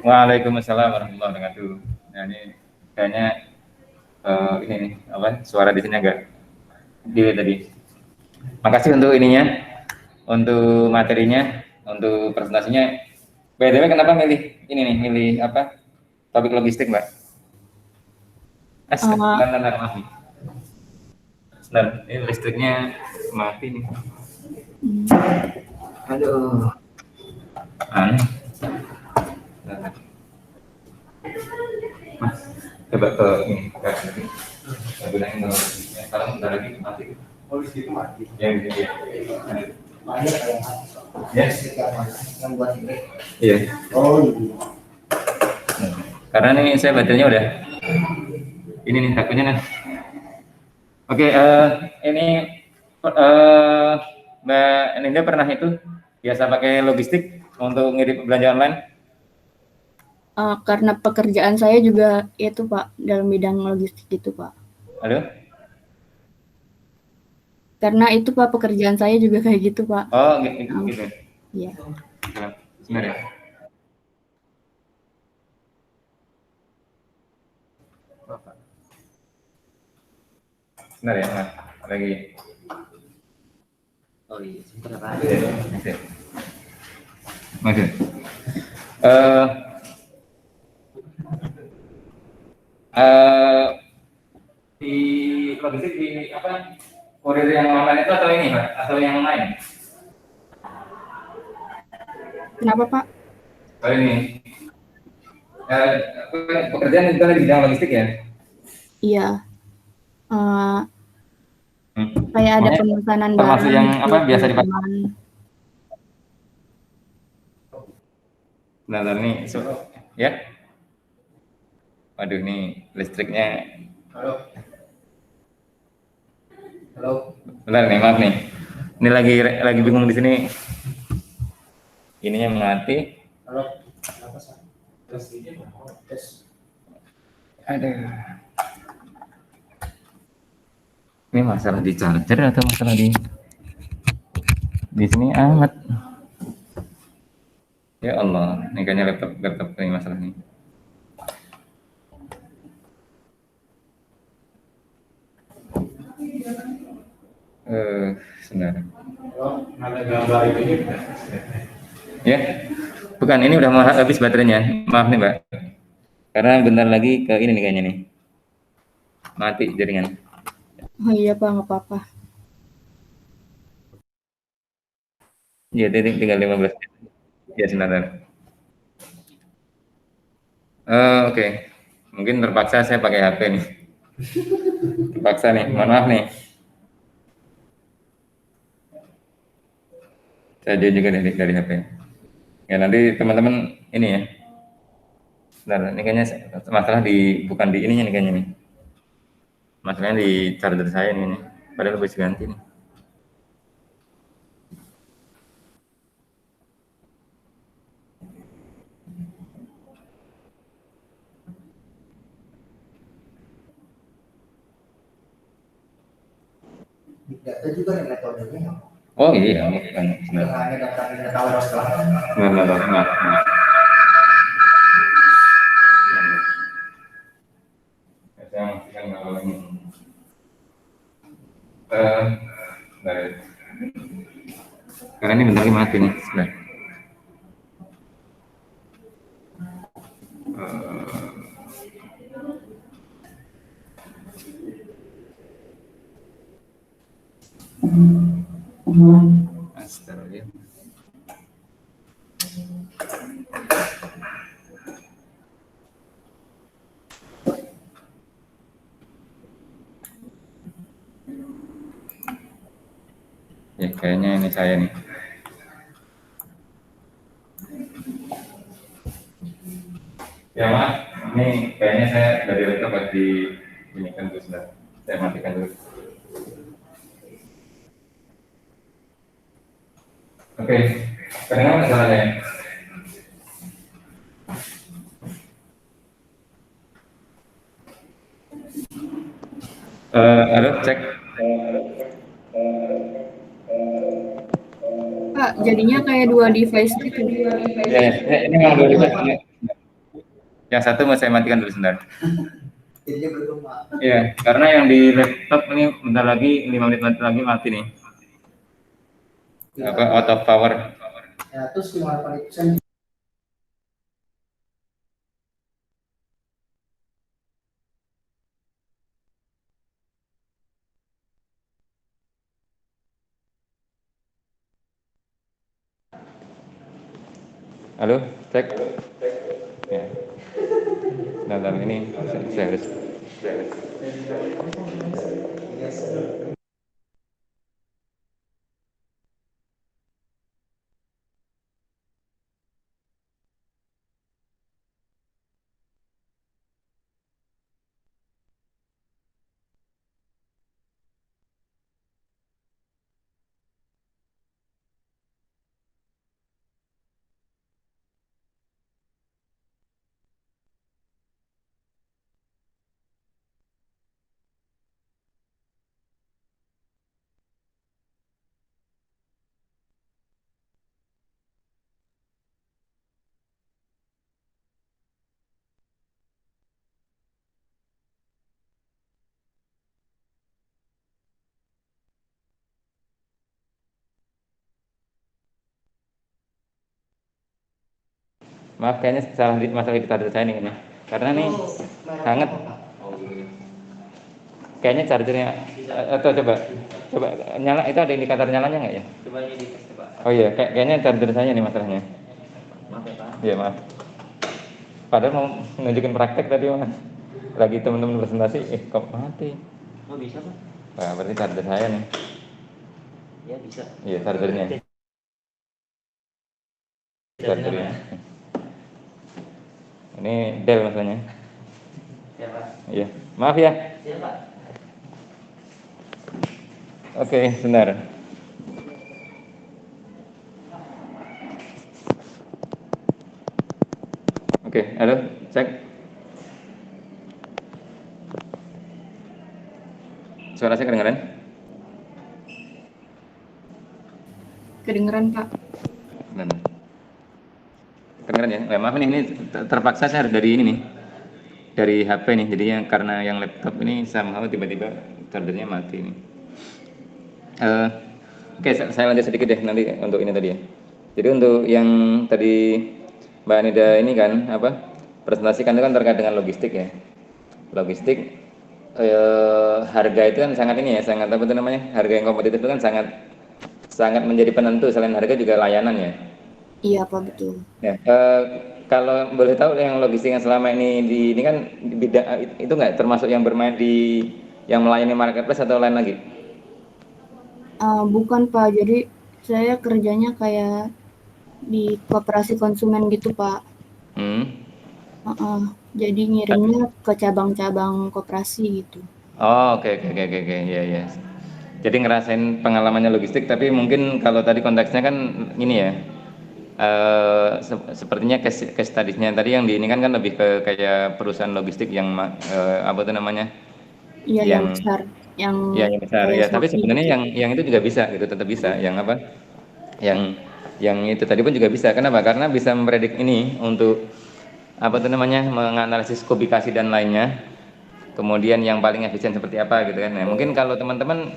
A: Waalaikumsalam warahmatullahi wabarakatuh. Nah, ini kayaknya ini nih, suara di sini agak delay tadi. Makasih untuk ininya, untuk materinya, untuk presentasinya. BTW kenapa milih ini nih, milih topik logistik, Mbak? Bentar, maaf nih. Sebentar, ini listriknya mati nih. Aduh. Aneh. Mas, coba ke ini, ke sini. Saya bilangin kalau sekarang bentar lagi mati.
B: Oh, di situ mati.
A: Ya, ya.
B: Banyak yang buat ini.
A: Iya.
B: Oh, iya.
A: Karena nih saya baterainya udah ini nih takutnya nih. Oke, ini Mbak Ninda pernah itu biasa pakai logistik untuk ngirim belanja online?
F: Karena pekerjaan saya juga itu Pak, dalam bidang logistik itu Pak.
A: Halo?
F: Karena itu Pak, pekerjaan saya juga kayak gitu Pak.
A: Oh, gitu.
F: Iya.
A: Sebentar ya. Sebentar ya, Mas. Lagi.
B: Oh iya, sebentar Pak.
A: Masih. Di logistik di kurir yang online itu atau ini Pak? Atau yang lain?
F: Kenapa Pak?
A: Oh ini. Pekerjaan itu di bidang logistik ya?
F: Iya. Kayak ada
A: Makanya
F: pemesanan
A: termasuk
F: barang
A: yang
F: gitu,
A: apa biasa dipakai.
F: pengiriman.
A: Nah, nih ya. Waduh, nih listriknya.
B: Halo. Halo.
A: Bentar nih, maaf nih. Ini lagi bingung di sini. Ininya mati.
B: Halo. Apa sih? Tes.
A: Aduh. Ini masalah di charger atau masalah di sini amat. Ya Allah, ini kayaknya laptop ini masalahnya. Sebentar.
B: Ada gambar ini.
A: Ya, bukan, ini udah mau habis baterainya. Maaf nih Mbak, karena bentar lagi ke ini nih kayaknya nih, mati jaringan.
F: Oh iya Pak, nggak apa-apa.
A: Ya, tinggal 15 menit. Ya, sebentar. Oke. Mungkin terpaksa saya pakai HP nih. Terpaksa nih, mohon maaf nih. Saya juga dari HP. Ya, nanti teman-teman ini ya. Sebentar, ini kayaknya masalah bukan di ininya nih kayaknya nih. Masalahnya di charger saya nih. Padahal bisa ganti nih.
B: Big data juga ada metodenya.
A: Oh iya, bukan.
B: Hanya data yang tahu setelah.
A: Nah. Saya memastikan kalau ini. Baik. Karena ini bentar lagi mati nih, sebentar. Astagfirullah. Ya, kayaknya ini saya nih. Ya maaf, ini kayaknya saya dari laptop di ini kan dulu sudah. Saya matikan dulu. Oke, kedengaran masalahnya? Halo, cek.
F: Pak, jadinya kayak dua device gitu.
A: Ya, ini memang dua device. Yang satu mau saya matikan dulu sebentar.
B: Jadinya bergema.
A: Iya, karena yang di laptop ini bentar lagi 5 menit lagi mati nih. Apa out of power?
B: Ya, terus gimana Pak?
A: Halo, cek. Ya. Nah, ini saya harus. Maaf, kayaknya salah masalah di charger saya nih. Karena nih hangat. Kayaknya chargernya atau coba nyala, itu ada indikator nyalanya nggak ya? Coba ini coba. Oh iya, kayaknya charger saya nih masalahnya. Maaf ya Pak. Iya maaf. Padahal mau nunjukin praktek tadi Mas. Lagi teman-teman presentasi, kok mati? Oh bisa Pak? Wah, berarti charger saya nih.
B: Ya bisa.
A: Iya, chargernya. Chargernya. Ini Dell maksudnya.
B: Ya Pak.
A: Iya. Maaf ya.
B: Iya Pak.
A: Oke, sebentar. Oke, halo, cek. Suara saya kedengaran?
F: Kedengeran, Pak.
A: Benar. Kedengaran ya? Maaf nih, ini terpaksa saya harus dari ini nih. Dari HP nih, jadinya karena yang laptop ini somehow tiba-tiba chargernya mati nih. Oke, saya lanjut sedikit deh nanti untuk ini tadi ya. Jadi untuk yang tadi Mbak Anida ini kan apa presentasikan itu kan terkait dengan logistik ya. Logistik harga itu kan sangat ini ya, sangat apa itu namanya? Harga yang kompetitif itu kan sangat sangat menjadi penentu. Selain harga juga layanan ya.
F: Iya, Pak, betul.
A: Ya, kalau boleh tahu yang logistik yang selama ini kan bidang itu nggak termasuk yang bermain di yang melayani marketplace atau lain lagi?
F: Bukan, Pak. Jadi saya kerjanya kayak di koperasi konsumen gitu, Pak. Jadi ngirimnya ke cabang-cabang koperasi gitu.
A: Oh, oke, ya, ya. Jadi ngerasain pengalamannya logistik, tapi mungkin kalau tadi konteksnya kan ini ya, sepertinya case studies-nya tadi yang di ini kan lebih ke kayak perusahaan logistik yang apa tuh namanya?
F: Iya, yang besar, yang
A: ya yang besar
F: kayak
A: ya. Tapi
F: Shopee
A: sebenarnya
F: gitu.
A: yang itu juga bisa gitu, tetap bisa. Yang apa? Yang itu tadi pun juga bisa. Kenapa? Karena bisa mempredik ini untuk apa tuh namanya? Menganalisis kubikasi dan lainnya. Kemudian yang paling efisien seperti apa gitu kan. Nah, mungkin kalau teman-teman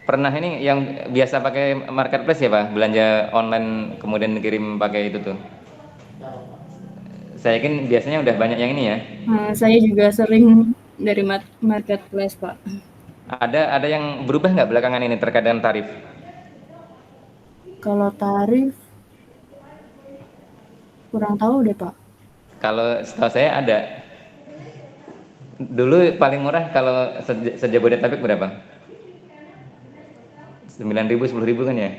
A: pernah ini yang biasa pakai marketplace ya Pak, belanja online kemudian kirim pakai itu tuh. Saya yakin biasanya udah banyak yang ini ya.
F: Saya juga sering dari marketplace, Pak.
A: Ada yang berubah nggak belakangan ini terkait dengan tarif?
F: Kalau tarif kurang tahu deh, Pak.
A: Kalau setahu saya ada. Dulu paling murah kalau sejabodetabek berapa? 9.000, 10.000 kan ya?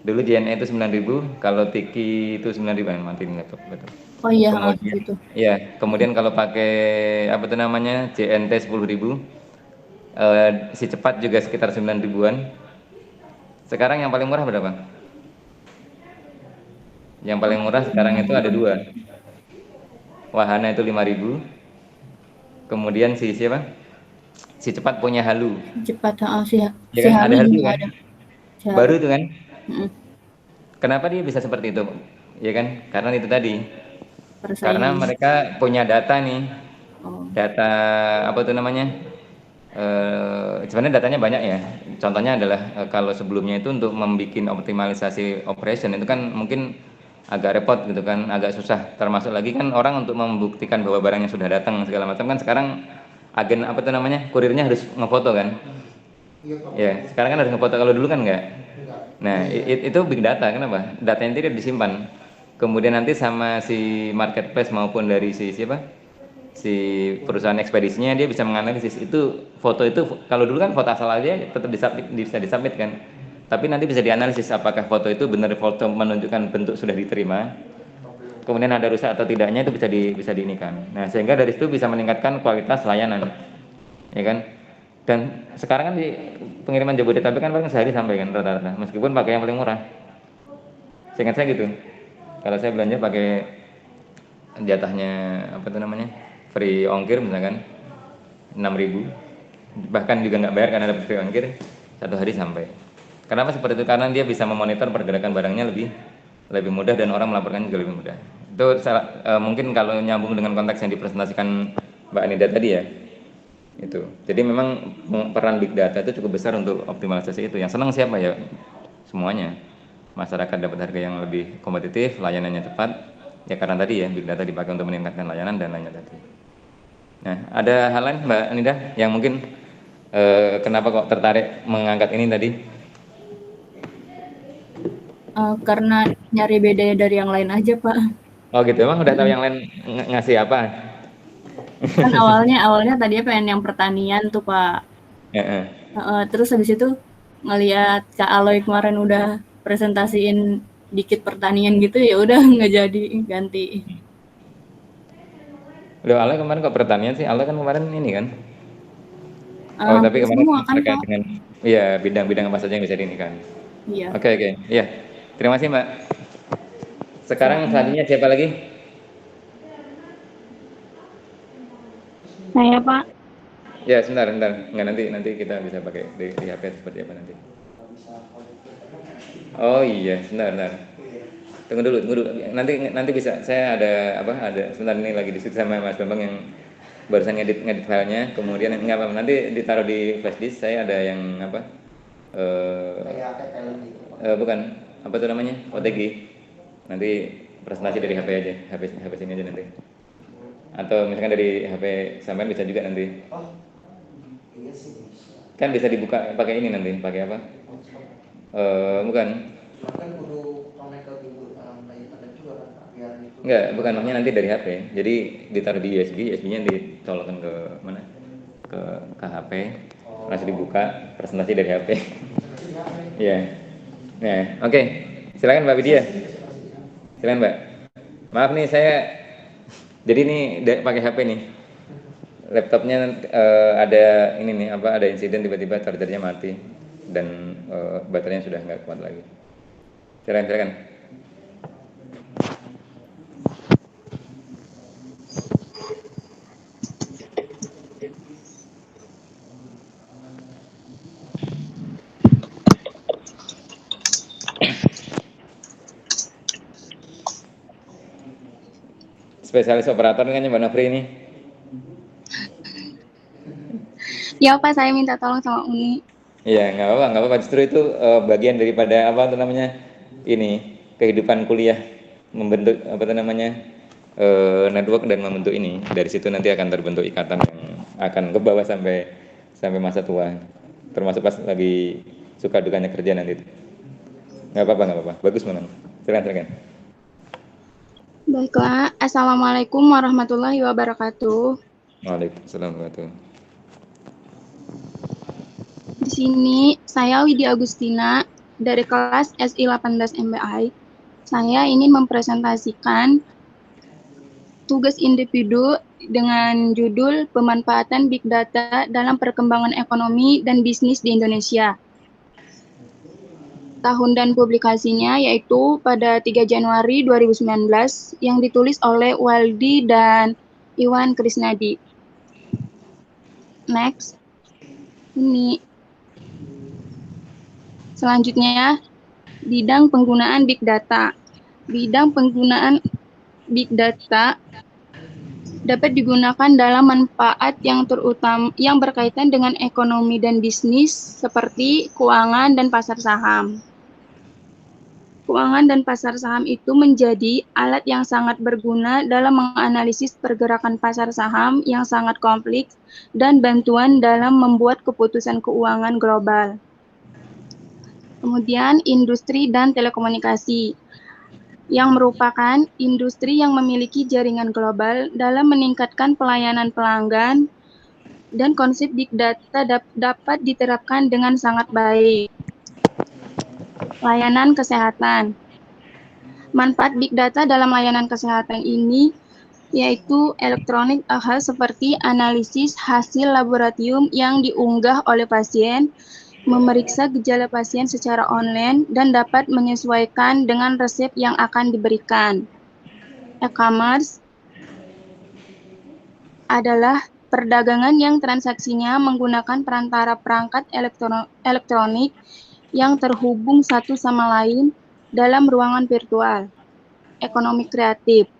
A: Dulu JNE itu 9.000, kalau Tiki itu 9.000, matiin laptop betul.
F: Oh iya,
A: Kemudian,
F: gitu.
A: iya, kemudian kalau pakai apa itu namanya JNT 10.000, si cepat juga sekitar 9.000-an. Sekarang yang paling murah berapa? Yang paling murah sekarang itu ada dua. Wahana itu 5.000. Kemudian si siapa? Si cepat punya Halu.
F: Cepat, si
A: Ya kan? Ada
F: Halu
A: Halu
F: juga
A: kan?
F: ada.
A: Baru itu kan?
F: Mm-mm.
A: Kenapa dia bisa seperti itu? Ya kan? Karena itu tadi. Karena
F: Persaingan.
A: mereka punya data nih.
F: Oh.
A: Data apa itu namanya? Sebenarnya datanya banyak ya. Contohnya adalah kalau sebelumnya itu untuk membuat optimalisasi operation itu kan mungkin agak repot gitu kan, agak susah. Termasuk lagi kan orang untuk membuktikan bahwa barangnya sudah datang segala macam kan sekarang agen apa itu namanya kurirnya harus ngefoto kan. Ya sekarang kan harus ngefoto, kalau dulu kan enggak. Nah itu big data, kenapa? Datanya tidak disimpan. Kemudian nanti sama si marketplace maupun dari si siapa? Si perusahaan ekspedisinya dia bisa menganalisis itu foto itu, kalau dulu kan foto asal aja tetap bisa disubmit kan, tapi nanti bisa dianalisis apakah foto itu benar foto menunjukkan bentuk sudah diterima, kemudian ada rusak atau tidaknya itu bisa diinikan. Nah sehingga dari situ bisa meningkatkan kualitas layanan, ya kan. Dan sekarang kan di pengiriman Jabodetabek kan paling sehari sampai kan rata-rata, meskipun pakai yang paling murah. Seingat saya gitu, kalau saya belanja pakai jatahnya apa itu namanya free ongkir misalkan 6.000, bahkan juga nggak bayar karena dapat free ongkir, 1 hari sampai. Kenapa seperti itu? Karena dia bisa memonitor pergerakan barangnya lebih mudah dan orang melaporkannya juga lebih mudah. Itu mungkin kalau nyambung dengan konteks yang dipresentasikan Mbak Anida tadi ya, itu. Jadi memang peran big data itu cukup besar untuk optimalisasi itu. Yang senang siapa ya? Semuanya. Masyarakat dapat harga yang lebih kompetitif, layanannya cepat. Ya karena tadi ya big data dipakai untuk meningkatkan layanan dan lainnya tadi. Nah, ada hal lain Mbak Anida yang mungkin kenapa kok tertarik mengangkat ini tadi?
F: Karena nyari beda dari yang lain aja, Pak.
A: Oh gitu, emang udah tahu yang lain ngasih apa?
F: Kan awalnya tadinya pengen yang pertanian tuh, Pak.
A: Heeh.
F: Terus habis itu ngelihat Kak Aloy kemarin udah presentasiin dikit pertanian gitu, ya udah nggak jadi, ganti.
A: Loh, Ale kemarin kok pertanian sih? Ale kan kemarin ini kan. Oh, tapi
F: Hampir
A: kemarin
F: semua kan
A: terkait
F: Kak.
A: dengan iya bidang-bidang apa saja yang bisa ini kan.
F: Iya.
A: Oke, oke. Iya. Terima kasih, Mbak. Sekarang
F: Sama.
A: selanjutnya siapa lagi?
F: Saya Pak.
A: Ya, sebentar, sebentar. Enggak, nanti kita bisa pakai di HP seperti apa nanti. Oh iya, sebentar, sebentar. Tunggu dulu, tunggu dulu. Nanti bisa. Saya ada apa? Ada sebentar ini lagi diskusi sama Mas Bambang yang barusan ngedit filenya. Kemudian enggak apa nanti ditaruh di flash disk. Saya ada yang apa?
B: Kayak PPL gitu.
A: Bukan apa tuh namanya? OTG. Nanti presentasi dari HP aja, HP sini aja nanti. Atau misalkan dari HP sampean bisa juga nanti.
B: Oh, iya sih bisa.
A: Kan bisa dibuka pakai ini nanti, pakai apa? Bukan.
B: Bahkan kudu connect ke internet juga kan Pak, biar itu.
A: Enggak, bukan maksudnya nanti dari HP. Jadi ditaruh di USB-nya dicolokkan ke mana? Ke HP. Langsung dibuka, presentasi dari HP. Iya. Nah, oke. Silakan Mbak Widya. Silakan Mbak. Maaf nih saya jadi ini pakai HP nih. Laptopnya ada ini nih apa ada insiden tiba-tiba chargernya mati dan baterainya sudah nggak kuat lagi. Silakan, silakan. Spesialis operator kan Mbak Nofri ini.
F: Ya Pak, saya minta tolong sama Uni.
A: Iya, nggak apa-apa. Justru itu bagian daripada apa tuh namanya ini kehidupan kuliah membentuk apa tuh namanya network dan membentuk ini. Dari situ nanti akan terbentuk ikatan yang akan ke bawah sampai masa tua. Termasuk pas lagi suka dukanya kerja nanti. Nggak apa-apa. Bagus memang. Silakan, silakan.
F: Baiklah, Assalamualaikum warahmatullahi wabarakatuh.
A: Waalaikumsalam warahmatullahi wabarakatuh.
F: Di sini saya Widya Agustina dari kelas SI 18 MBI. Saya ingin mempresentasikan tugas individu dengan judul Pemanfaatan Big Data dalam Perkembangan Ekonomi dan Bisnis di Indonesia. Tahun dan publikasinya yaitu pada 3 Januari 2019 yang ditulis oleh Waldi dan Iwan Krisnadi. Next. Ini. Selanjutnya, bidang penggunaan Big Data. Bidang penggunaan Big Data dapat digunakan dalam manfaat yang terutama yang berkaitan dengan ekonomi dan bisnis seperti keuangan dan pasar saham. Keuangan dan pasar saham itu menjadi alat yang sangat berguna dalam menganalisis pergerakan pasar saham yang sangat kompleks dan bantuan dalam membuat keputusan keuangan global. Kemudian industri dan telekomunikasi yang merupakan industri yang memiliki jaringan global dalam meningkatkan pelayanan pelanggan dan konsep Big Data dapat diterapkan dengan sangat baik. Layanan kesehatan. Manfaat Big Data dalam layanan kesehatan ini yaitu elektronik hal seperti analisis hasil laboratorium yang diunggah oleh pasien, memeriksa gejala pasien secara online, dan dapat menyesuaikan dengan resep yang akan diberikan. E-commerce adalah perdagangan yang transaksinya menggunakan perantara perangkat elektronik yang terhubung satu sama lain dalam ruangan virtual. Ekonomi kreatif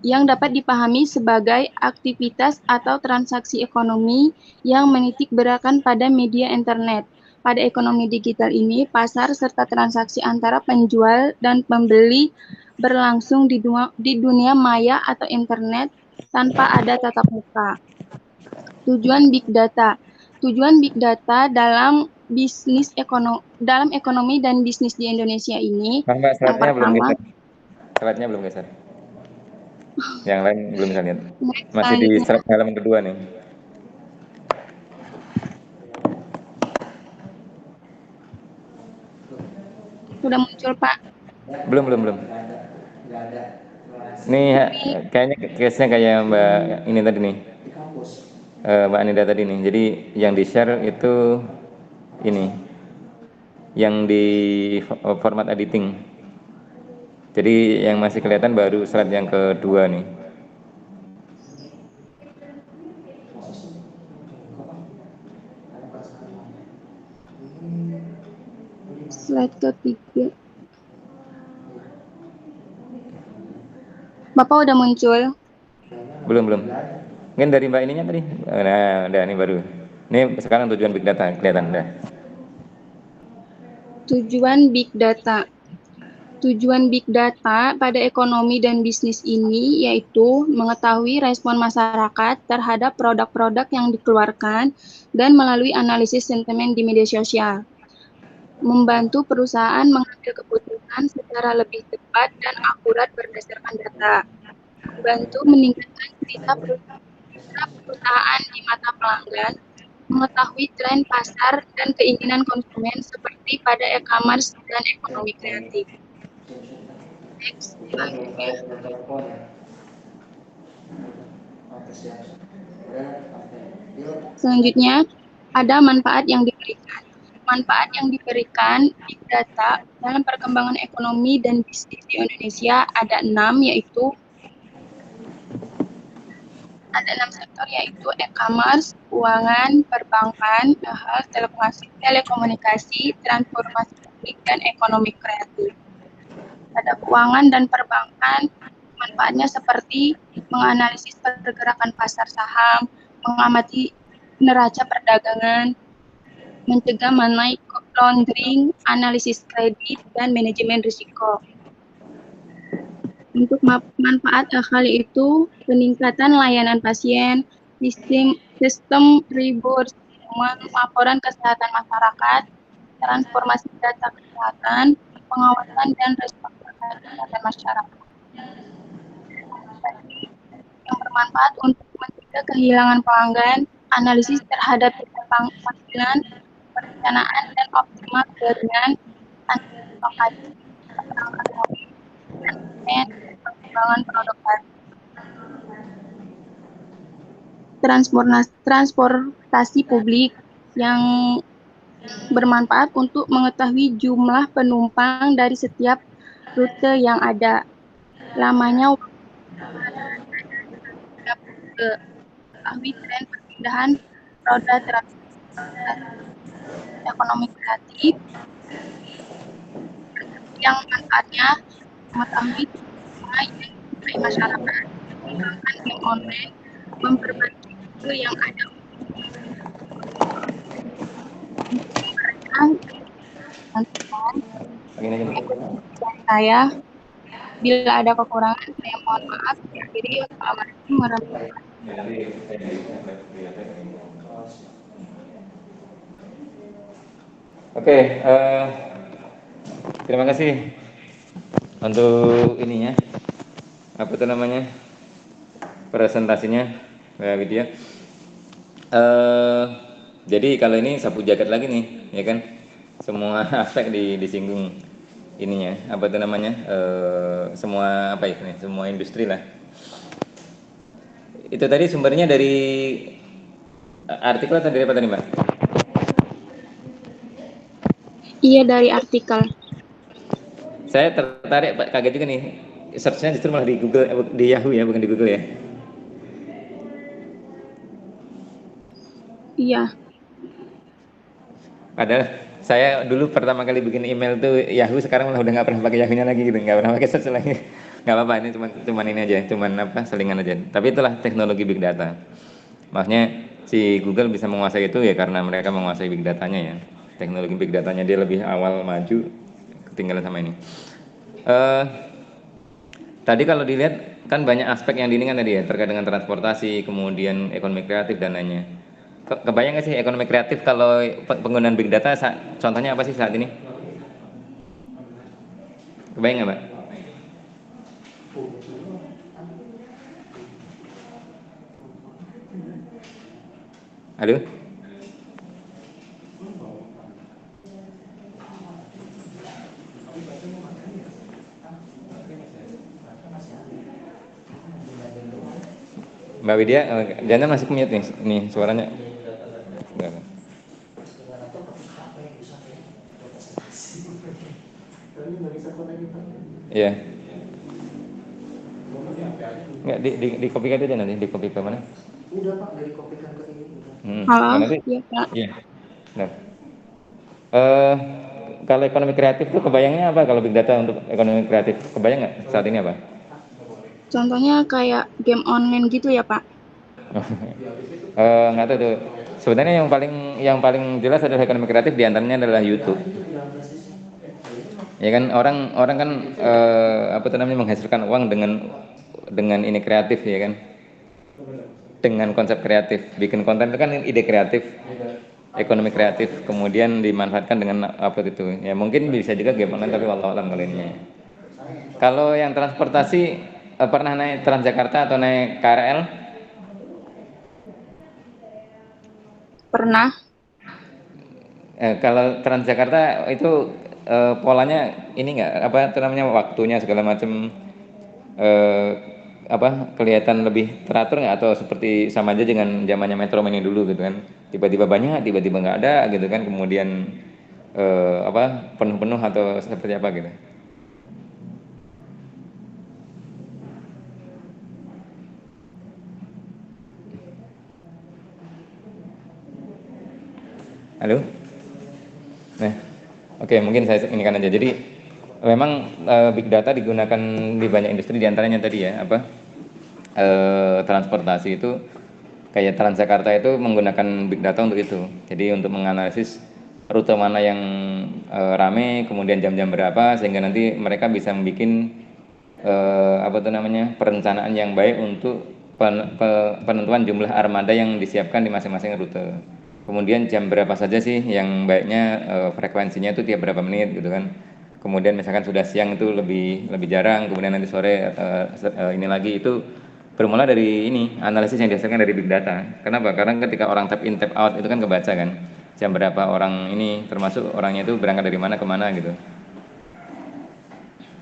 F: yang dapat dipahami sebagai aktivitas atau transaksi ekonomi yang menitik beratkan pada media internet. Pada ekonomi digital ini, pasar serta transaksi antara penjual dan pembeli berlangsung di dunia maya atau internet tanpa ada tatap muka. Tujuan Big Data. Tujuan Big Data dalam ekonomi dan bisnis di Indonesia ini,
A: Mbak,
F: yang pertama,
A: slide-nya belum geser. Yang lain belum bisa lihat.
F: next
A: Masih di
F: selanjutnya.
A: slide halaman kedua nih.
C: Sudah muncul, Pak.
A: Belum. Nih kayaknya case-nya kayak Mbak ini tadi nih. Mbak Anida tadi nih. Jadi yang di-share itu ini. Yang di format editing. Jadi yang masih kelihatan baru slide yang kedua nih.
C: Slide ketiga. Bapak udah muncul.
A: Belum. Mungkin dari Mbak ininya tadi. Nah, udah ini baru. Ini sekarang tujuan big data kelihatan udah.
C: Tujuan Big Data. Tujuan Big Data pada ekonomi dan bisnis ini yaitu mengetahui respon masyarakat terhadap produk-produk yang dikeluarkan dan melalui analisis sentimen di media sosial. Membantu perusahaan mengambil keputusan secara lebih cepat dan akurat berdasarkan data. Membantu meningkatkan cerita perusahaan di mata pelanggan, mengetahui tren pasar dan keinginan konsumen seperti pada e-commerce dan ekonomi kreatif. Next, selanjutnya. Selanjutnya, ada manfaat yang diberikan. Manfaat yang diberikan Big Data dalam perkembangan ekonomi dan bisnis di Indonesia ada 6, yaitu ada 6 sektor, yaitu e-commerce, keuangan, perbankan, telekomunikasi, transformasi publik, dan ekonomi kreatif. Pada keuangan dan perbankan, manfaatnya seperti menganalisis pergerakan pasar saham, mengamati neraca perdagangan, mencegah money laundering, analisis kredit, dan manajemen risiko. Untuk manfaat kali itu peningkatan layanan pasien, sistem ribut, laporan kesehatan masyarakat, transformasi data kesehatan, pengawasan dan respon terhadap kesehatan masyarakat. Yang bermanfaat untuk mencegah kehilangan pelanggan, analisis terhadap panggilan, perencanaan dan optimal jaringan, antisipasi perangkat mobil, dan pengembangan produk baru. Transportasi publik yang bermanfaat untuk mengetahui jumlah penumpang dari setiap rute yang ada, lamanya mengetahui tren perpindahan roda transportasi ekonomi kreatif yang manfaatnya mengetahui jumlah yang dipakai masyarakat, mengembangkan game online, memperbaiki rute yang ada untuk mereka saya. Bila ada kekurangan, saya mohon maaf. Jadi, Assalamualaikum warahmatullahi wabarakatuh.
A: Oke, terima kasih untuk ininya. Apa itu namanya? Presentasinya, Mbak Widya. Jadi kalau ini sapu jagat lagi nih, ya kan? Semua aspek disinggung ininya. Apa itu namanya? Semua apa itu nih? Semua industri lah. Itu tadi sumbernya dari artikel atau dari apa tadi, Mbak?
C: Iya, dari artikel.
A: Saya tertarik, Pak, kaget juga nih. Search-nya justru malah di Google, di Yahoo ya, bukan di Google ya.
C: Iya.
A: Padahal saya dulu pertama kali bikin email tuh Yahoo, sekarang malah udah nggak pernah pakai Yahoo-nya lagi gitu, nggak pernah pakai search lagi. Nggak apa-apa, ini cuman ini aja, cuman apa, selingan aja. Tapi itulah teknologi big data. Maksudnya si Google bisa menguasai itu ya karena mereka menguasai big datanya ya. Teknologi big datanya dia lebih awal maju, ketinggalan sama ini. Tadi kalau dilihat kan banyak aspek yang diinginkan tadi ya, terkait dengan transportasi, kemudian ekonomi kreatif dan lainnya. Kebayang nggak sih ekonomi kreatif kalau penggunaan big data, contohnya apa sih saat ini? Kebayang nggak, Mbak? Halo? Mbak Widya, jangan masih mute nih suaranya. Enggak. Iya. Enggak, di copy aja deh nanti, di copy ke mana?
B: Udah Pak, dari kopikan ke ini.
A: Ya
F: Halo,
A: nanti,
F: ya Pak.
A: iya. Nah, eh kalau ekonomi kreatif tuh kebayangnya apa kalau big data untuk ekonomi kreatif? Kebayang nggak saat ini apa?
F: Contohnya kayak game online gitu ya Pak.
A: Nggak tahu tuh. Sebenarnya yang paling jelas adalah ekonomi kreatif diantaranya adalah YouTube. Ya kan orang kan apa tuh namanya menghasilkan uang dengan ini kreatif ya kan. Dengan konsep kreatif, bikin konten itu kan ide kreatif, ekonomi kreatif, kemudian dimanfaatkan dengan apa gitu. Ya mungkin bisa juga game online tapi wallahu alam kalau ininya. Kalau yang transportasi pernah naik Transjakarta atau naik KRL?
F: Pernah.
A: Kalau Transjakarta itu polanya ini nggak apa itu namanya waktunya segala macam apa kelihatan lebih teratur nggak atau seperti sama aja dengan zamannya Metro Mini dulu gitu kan tiba-tiba banyak tiba-tiba nggak ada gitu kan kemudian apa penuh-penuh atau seperti apa gitu. Halo? Nah, oke mungkin saya ini kan aja. Jadi memang big data digunakan di banyak industri diantaranya tadi ya apa transportasi itu kayak Transjakarta itu menggunakan big data untuk itu. Jadi untuk menganalisis rute mana yang rame, kemudian jam-jam berapa sehingga nanti mereka bisa membuat apa tuh namanya perencanaan yang baik untuk penentuan jumlah armada yang disiapkan di masing-masing rute. Kemudian jam berapa saja sih yang baiknya frekuensinya itu tiap berapa menit gitu kan. Kemudian misalkan sudah siang itu lebih jarang, kemudian nanti sore ini lagi itu bermula dari ini analisis yang dihasilkan dari big data. Kenapa? Karena ketika orang tap in tap out itu kan kebaca kan jam berapa orang ini termasuk orangnya itu berangkat dari mana ke mana gitu.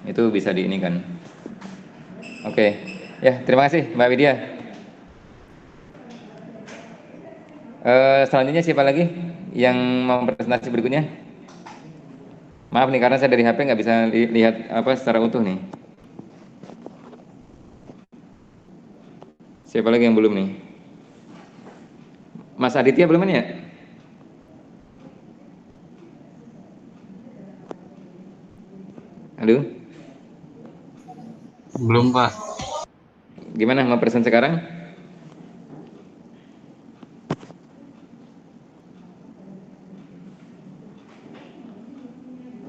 A: Itu bisa diinikan. Oke, ya terima kasih Mbak Widya. Selanjutnya siapa lagi yang mau presentasi berikutnya? Maaf nih karena saya dari HP nggak bisa lihat apa secara utuh nih. Siapa lagi yang belum nih? Mas Aditya belum ini ya? Halo?
G: Belum, Pak.
A: Gimana mau present sekarang?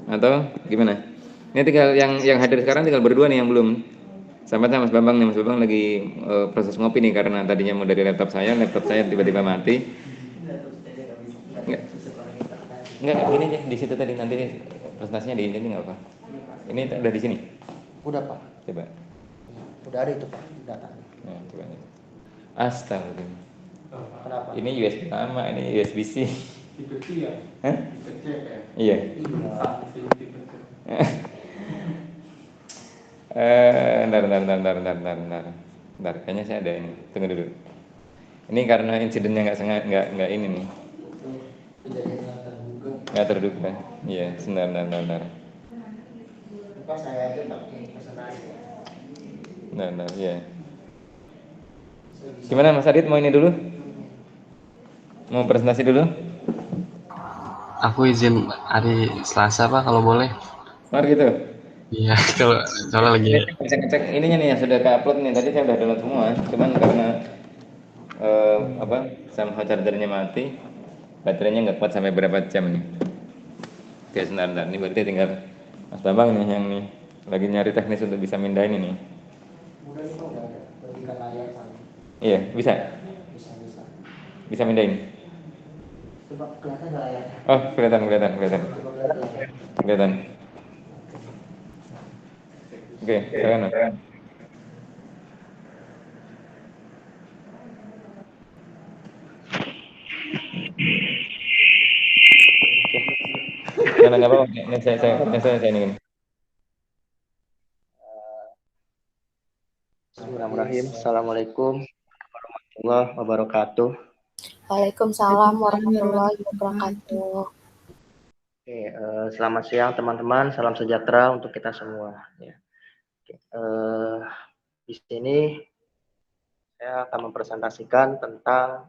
A: Atau gimana? Ini tinggal yang hadir sekarang tinggal berdua nih yang belum. Sama Mas Bambang nih, Mas Bambang lagi proses ngopi nih karena tadinya mau dari laptop saya tiba-tiba mati. Enggak, gini aja di situ tadi nanti presentasinya di ini nggak apa. Ini udah di sini.
B: Udah Pak.
A: Coba.
B: Udah ada itu Pak data.
A: Nah, coba. Astaga.
B: Kenapa?
A: Ini USB lama, ini USB-C.
G: Tipe C ya?
A: Hah?
G: Tipe C ya?
A: Iya.
G: Tipe C.
A: Bentar, kayaknya saya ada ini. Tunggu dulu. Ini karena insidennya nggak ini nih. Nggak terduga. Iya, sebentar.
B: Pas saya aja pakai presentasi.
A: Benar, iya. Gimana Mas Adit mau ini dulu? Mau presentasi dulu?
G: Aku izin hari Selasa, Pak, kalau boleh.
A: Mari gitu.
G: Iya, kalau soalnya lagi.
A: Bisa ngecek ininya nih yang sudah ke-upload nih. Tadi saya udah download semua, cuman karena apa? Somehow chargernya mati, baterainya nggak kuat sampai berapa jam nih. Oke, sebentar. Ini berarti tinggal Mas Bambang nih yang nih lagi nyari teknis untuk bisa mindahin ini.
B: Udah itu udah ada. Berikan layar sama.
A: Iya, bisa.
B: Bisa.
A: Bisa mindahin.
B: Coba kelihatan nggak layarnya?
A: Oh, kelihatan.
B: Coba lihat layarnya.
A: Kelihatan. Oke, silakan. Mas. Nggak apa-apa. Ini saya ini.
E: Bismillahirrahmanirrahim. Assalamualaikum warahmatullahi warahmatullahi wabarakatuh.
C: Waalaikumsalam warahmatullahi wabarakatuh.
E: Oke, selamat siang teman-teman, salam sejahtera untuk kita semua. Ya. Oke, di sini saya akan mempresentasikan tentang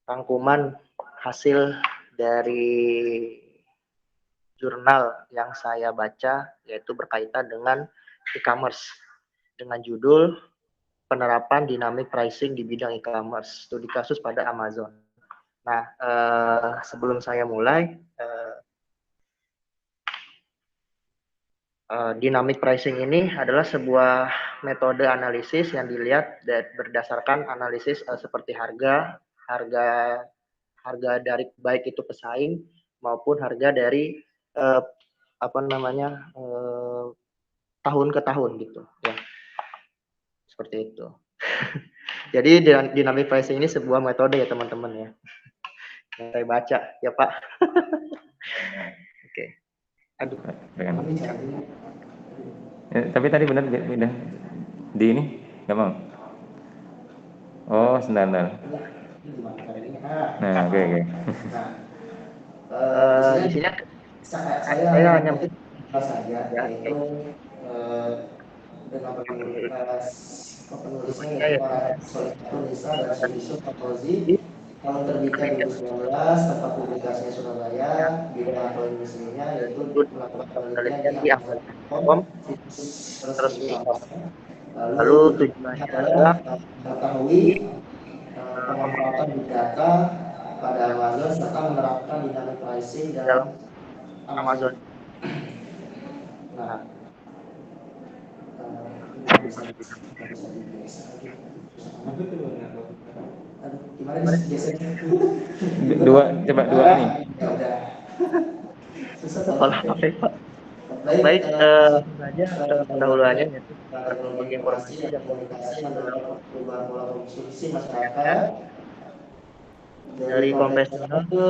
E: rangkuman hasil dari jurnal yang saya baca, yaitu berkaitan dengan e-commerce dengan judul penerapan dynamic pricing di bidang e-commerce, studi kasus pada Amazon. Nah, sebelum saya mulai, dynamic pricing ini adalah sebuah metode analisis yang dilihat berdasarkan analisis seperti harga dari baik itu pesaing maupun harga dari tahun ke tahun gitu ya, seperti itu. Jadi dynamic pricing ini sebuah metode ya teman-teman ya, yang saya baca ya Pak. Oke. Aduh.
A: Ya, tapi tadi benar di ini nggak mau. Oh, sebentar. Nah, oke.
E: Di sini saya hanya saja yaitu dengan penulisnya yaitu para Nisa dan Sudisu Fakozi, kalau terbitnya 2019, tempat publikasinya Surabaya, bidang atau industrinya yaitu melakukan penelitian di Amazon.com, situs resmi. Lalu tujuannya adalah mengetahui pemanfaatan big data pada Amazon serta menerapkan dynamic pricing dalam Amazon. Nah, gimana biasanya?
A: Dua ini.
E: Baik, saja pendahuluannya yaitu teknologi informasi dan komunikasi mendorong perubahan pola konsumsi masyarakat dari konvensional ke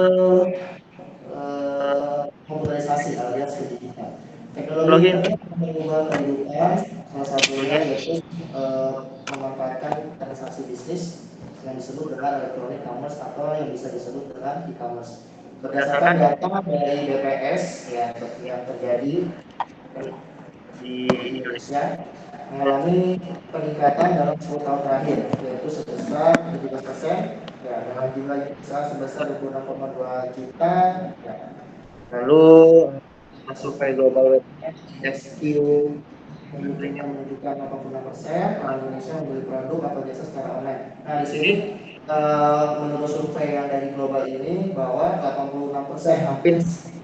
E: komputerisasi alias ke digital. Teknologi ini mengubah kehidupan, salah satunya yaitu memanfaatkan transaksi bisnis yang disebut dengan electronic commerce atau yang bisa disebut dengan e-commerce. Berdasarkan data dari BPS yang terjadi di Indonesia mengalami peningkatan dalam 10 tahun terakhir, yaitu sebesar 17%, ya, dengan jumlah usaha sebesar 26,2 juta. Ya. Lalu survei global SQ yang menunjukkan 86% orang Indonesia membeli produk atau jasa secara online. Nah, di sini menurut survei yang dari global ini bahwa 86% hampir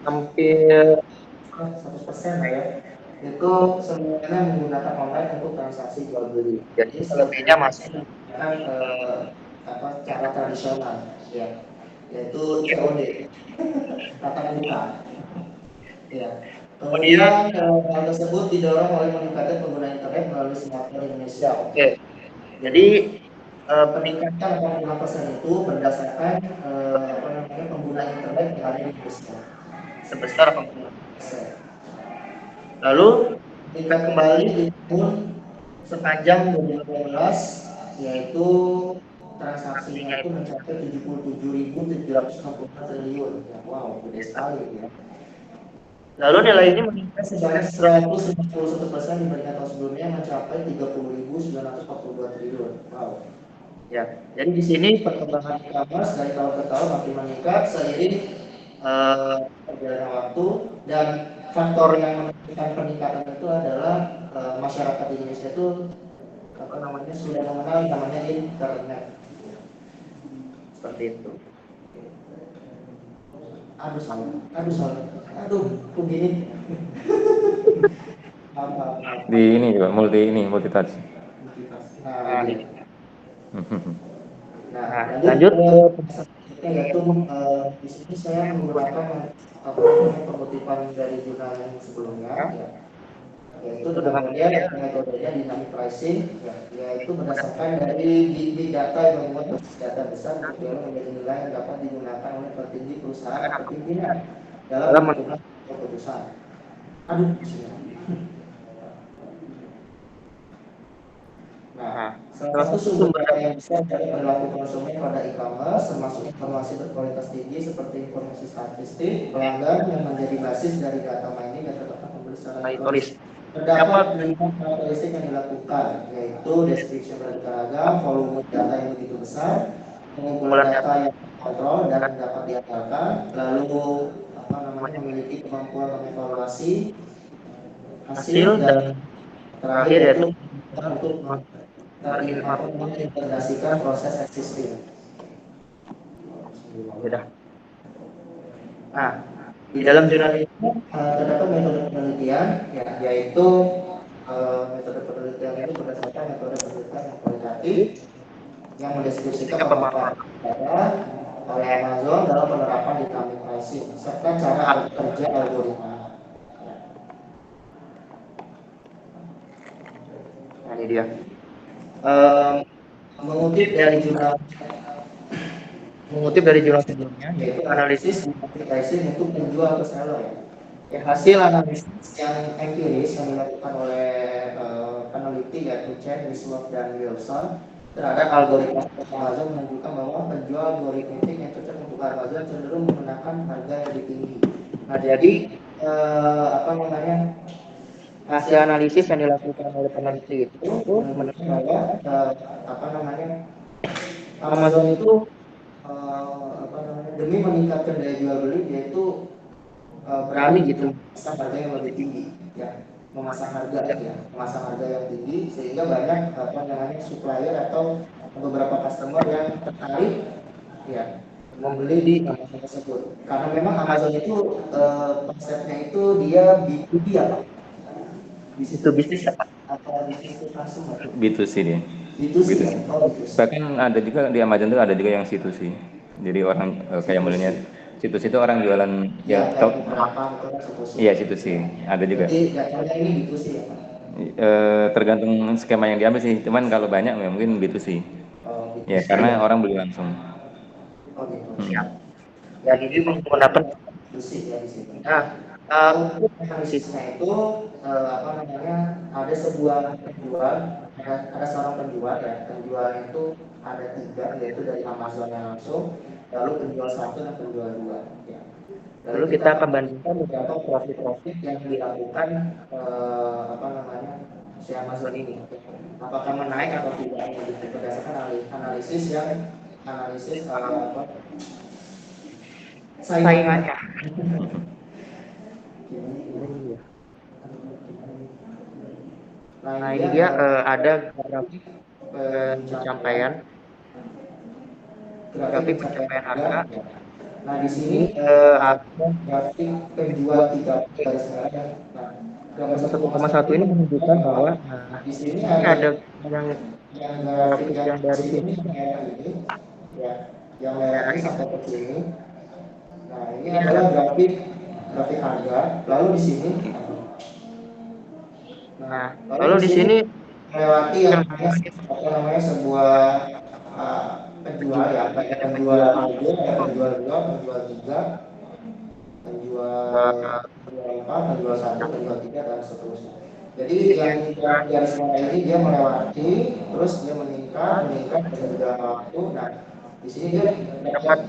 E: 100% lah ya, itu semuanya menggunakan online untuk transaksi jual beli. Jadi selebihnya masih menggunakan cara tradisional ya, yaitu COD, tatap muka. Ya. Kemudian hal tersebut didorong oleh meningkatnya pengguna internet melalui smartphone Indonesia. Oke. Jadi peningkatan 86% itu berdasarkan pengguna internet yang ada di Indonesia sebesar 86%. Lalu tingkat kembali di tahun sepanjang 2018, yaitu transaksinya itu mencapai 77.764 triliun. Ya, wow, gede sekali ya. Lalu nilai ini meningkat sebanyak 151% dibandingkan tahun sebelumnya, mencapai 30.942 triliun. Wow. Ya, jadi di sini perkembangan e-commerce dari tahun ke tahun makin meningkat seiring perjalanan waktu, dan faktor yang menentukan peningkatan itu adalah masyarakat Indonesia itu sudah mengenal namanya internet. Seperti itu. Aduh, begini.
A: Di ini juga multi touch.
E: Nah, lanjut yaitu di sini saya menggunakan pengutipan dari jurnal yang sebelumnya, ya, yaitu dengan metodenya dynamic pricing, ya, yaitu berdasarkan dari big data yang membuat basis data besar untuk menjadi nilai yang dapat digunakan oleh petinggi perusahaan atau pimpinan dalam menentukan keputusan. Nah, salah satu sumber data yang bisa dari perilaku konsumen pada e-commerce termasuk informasi berkualitas tinggi seperti informasi statistik pelanggan yang menjadi basis dari data mining dan data pembeli secara elektronik. Terdapat 5 karakteristik yang dilakukan, yaitu description beragam, volume data yang begitu besar, pengumpulan data yang terkontrol dan dapat diandalkan, lalu memiliki kemampuan mengevaluasi hasil dan terakhir yaitu untuk mengintegrasikan proses existing. Sudah. Nah, di dalam jurnal ini terdapat metode penelitian, ya, yaitu metode penelitian itu berdasarkan metode penelitian yang kualitatif yang mendeskripsikan pemanfaatan data oleh Amazon dalam penerapan dynamic pricing serta cara kerja algoritma. Nah, ini dia. Mengutip dari jurnal sebelumnya, yaitu analisis pricing untuk penjual ke seller. Ya, hasil analisis yang empiris yang dilakukan oleh peneliti yaitu Chen, Wiswap, dan Wilson terhadap algoritma Amazon menunjukkan bahwa penjual algoritmik yang cocok untuk Amazon cenderung menggunakan harga yang lebih tinggi. Nah, jadi hasil analisis yang dilakukan oleh peneliti itu menunjukkan bahwa Amazon itu demi meningkatkan daya jual beli dia itu berani gitu memasang harga yang lebih tinggi, ya, memasang harga yang tinggi sehingga banyak supplier atau beberapa customer yang tertarik, ya, membeli di Amazon tersebut karena memang Amazon itu konsepnya itu dia B2B ya, bisnis to bisnis atau bisnis to customer.
A: B2C dia.
E: B2C.
A: Bahkan ada juga di Amazon itu ada juga yang C2C. Jadi orang kayak modelnya C2C itu orang jualan
E: Ya,
A: top. Iya, C2C. Ada juga.
E: Jadi datanya ini B2C ya, Pak?
A: Tergantung skema yang diambil sih. Cuman kalau banyak ya mungkin B2C. Ya, karena orang beli langsung.
E: Oh gitu. Siap. Ya, jadi menggunakan B2C ya di sini. Nah, untuk analisisnya itu ada sebuah penjual, ada seorang penjual ya. Penjual itu ada 3, yaitu dari Amazon yang langsung, lalu penjual 1 dan penjual 2. Ya. Lalu kita akan bandingkan beberapa profit yang dilakukan si Amazon ini, apakah menaik atau tidak, berdasarkan analisis saingannya. Nah, ini dia ada grafik pencapaian harga. Nah, di sini ada grafik penjual 3 garis merah. Nah, gambar 1,1 ini menunjukkan bahwa di sini ada yang grafik yang dari sini ya, yang merah ini sampai ke sini. Nah, ini adalah grafik harga. Lalu di sini melewati yang sebuah penjual ya, ada penjual harga, ada penjual 2, penjual 3, penjual 4, penjual 1, penjual 3 dan seterusnya. Jadi yang garis merah ini dia melewati, terus dia meningkat dengan waktu. Nah, di sini dia dapat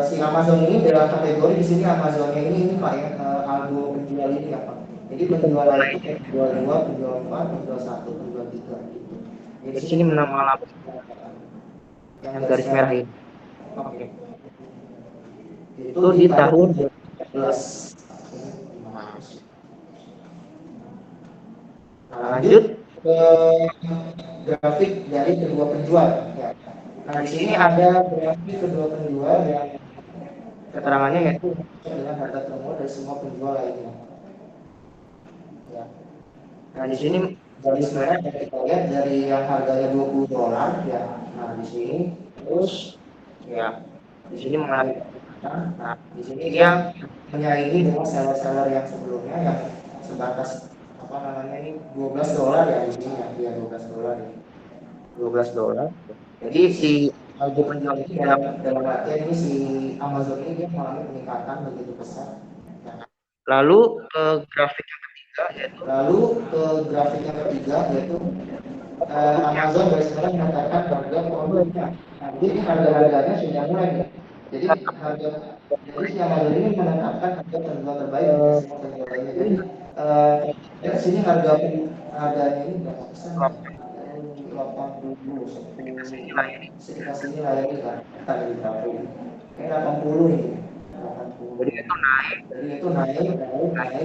E: si Amazon ini dalam kategori di sini Amazonnya ini Pak ya, algo penjual ini ya Pak. Jadi penjual itu penjual 2, penjual 4, penjual 1, penjual 3 gitu. Jadi di sini mengalami yang garis merah ini. Oke. Itu di tahun 2014. Nah, lanjut ke grafik dari kedua penjual. Ya. Nah, di sini ada grafik kedua penjual yang keterangannya yaitu dengan harga termurah dari semua penjual lainnya. Ya. Nah, di sini garis merah kita lihat dari yang harganya $20 ya. Nah, di sini terus ya di sini mengalami. Nah, di sini dia menyaingi dengan seller-seller yang sebelumnya yang sebatas ini $12 ya, ini ya, dia $12 ini. $12. Jadi si algo penjual ini dalam artian ini si Amazon ini dia mengalami peningkatan begitu besar. Lalu grafik yang ketiga Lalu ke grafik yang ketiga yaitu Amazon dari sekarang menetapkan harga produknya. Nah, jadi harga-harganya sudah mulai nih. Jadi si Amazon ini menetapkan harga terjual terbaik di semua penjualannya. Jadi dari sini harganya ini berapa persen? 80, 10, sekitar sini lah ini kan tadi berapa ini? Kayak 80 ini. 80. Jadi itu naik,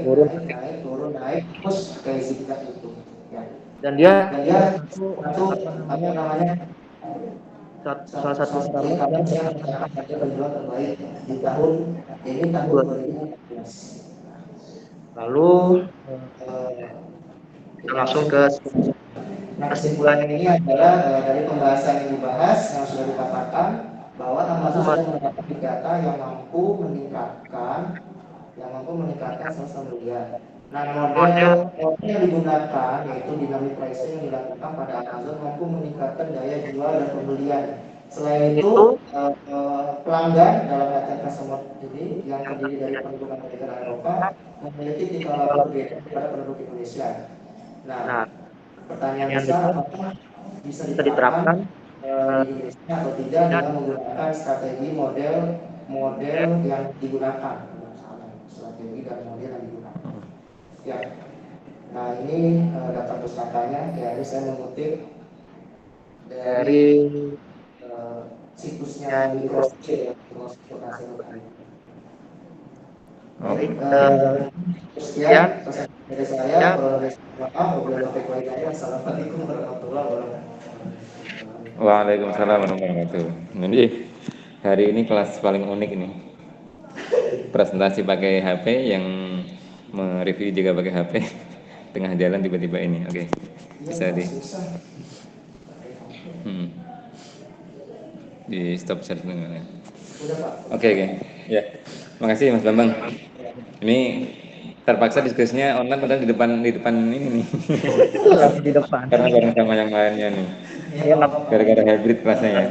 E: turun, naik, terus kayak zigzag itu. Ya.
H: Dan dia
E: Dan dia
H: satu
E: satu
H: apa
E: apa
H: namanya
E: namanya
H: salah satu e-commerce yang
E: yang mencapai harga penjualan terbaik di tahun ini tahun 2014.
H: lalu
E: Eh,
H: kita langsung ke
E: Nah, kesimpulan ini adalah dari pembahasan yang dibahas yang sudah dikatakan bahwa Amazon sudah mendapat big data yang mampu meningkatkan sales pembelian. Nah, model yang digunakan yaitu dynamic pricing yang dilakukan pada Amazon mampu meningkatkan daya jual dan pembelian. Selain itu, pelanggan dalam data customer ini yang terdiri dari penduduk Amerika dan Eropa memiliki tingkah laku berbeda pada penduduk Indonesia. Nah, pertanyaan besar apakah bisa diterapkan di Indonesia atau tidak dengan menggunakan strategi model yang digunakan, strategi dan model yang digunakan. Ya, nah ini data pustakanya. Ya, ini saya mengutip dari situsnya Microsoft ya, Microsoft tadi. Baik, sekian pesan dari saya. Maaf, beberapa topik lainnya. Assalamualaikum warahmatullahi wabarakatuh.
A: Waalaikumsalam warahmatullahi wabarakatuh. Jadi hari ini kelas paling unik ini. Presentasi pakai HP yang mereview juga pakai HP. Tengah jalan tiba-tiba ini. Oke. Bisa di stop share dulu. Oke. Ya. Makasih Mas Bambang. Ini terpaksa diskusinya online padahal di depan ini nih.
H: di depan.
A: Karena bareng sama yang lainnya nih. Gara-gara hybrid kelasnya ya.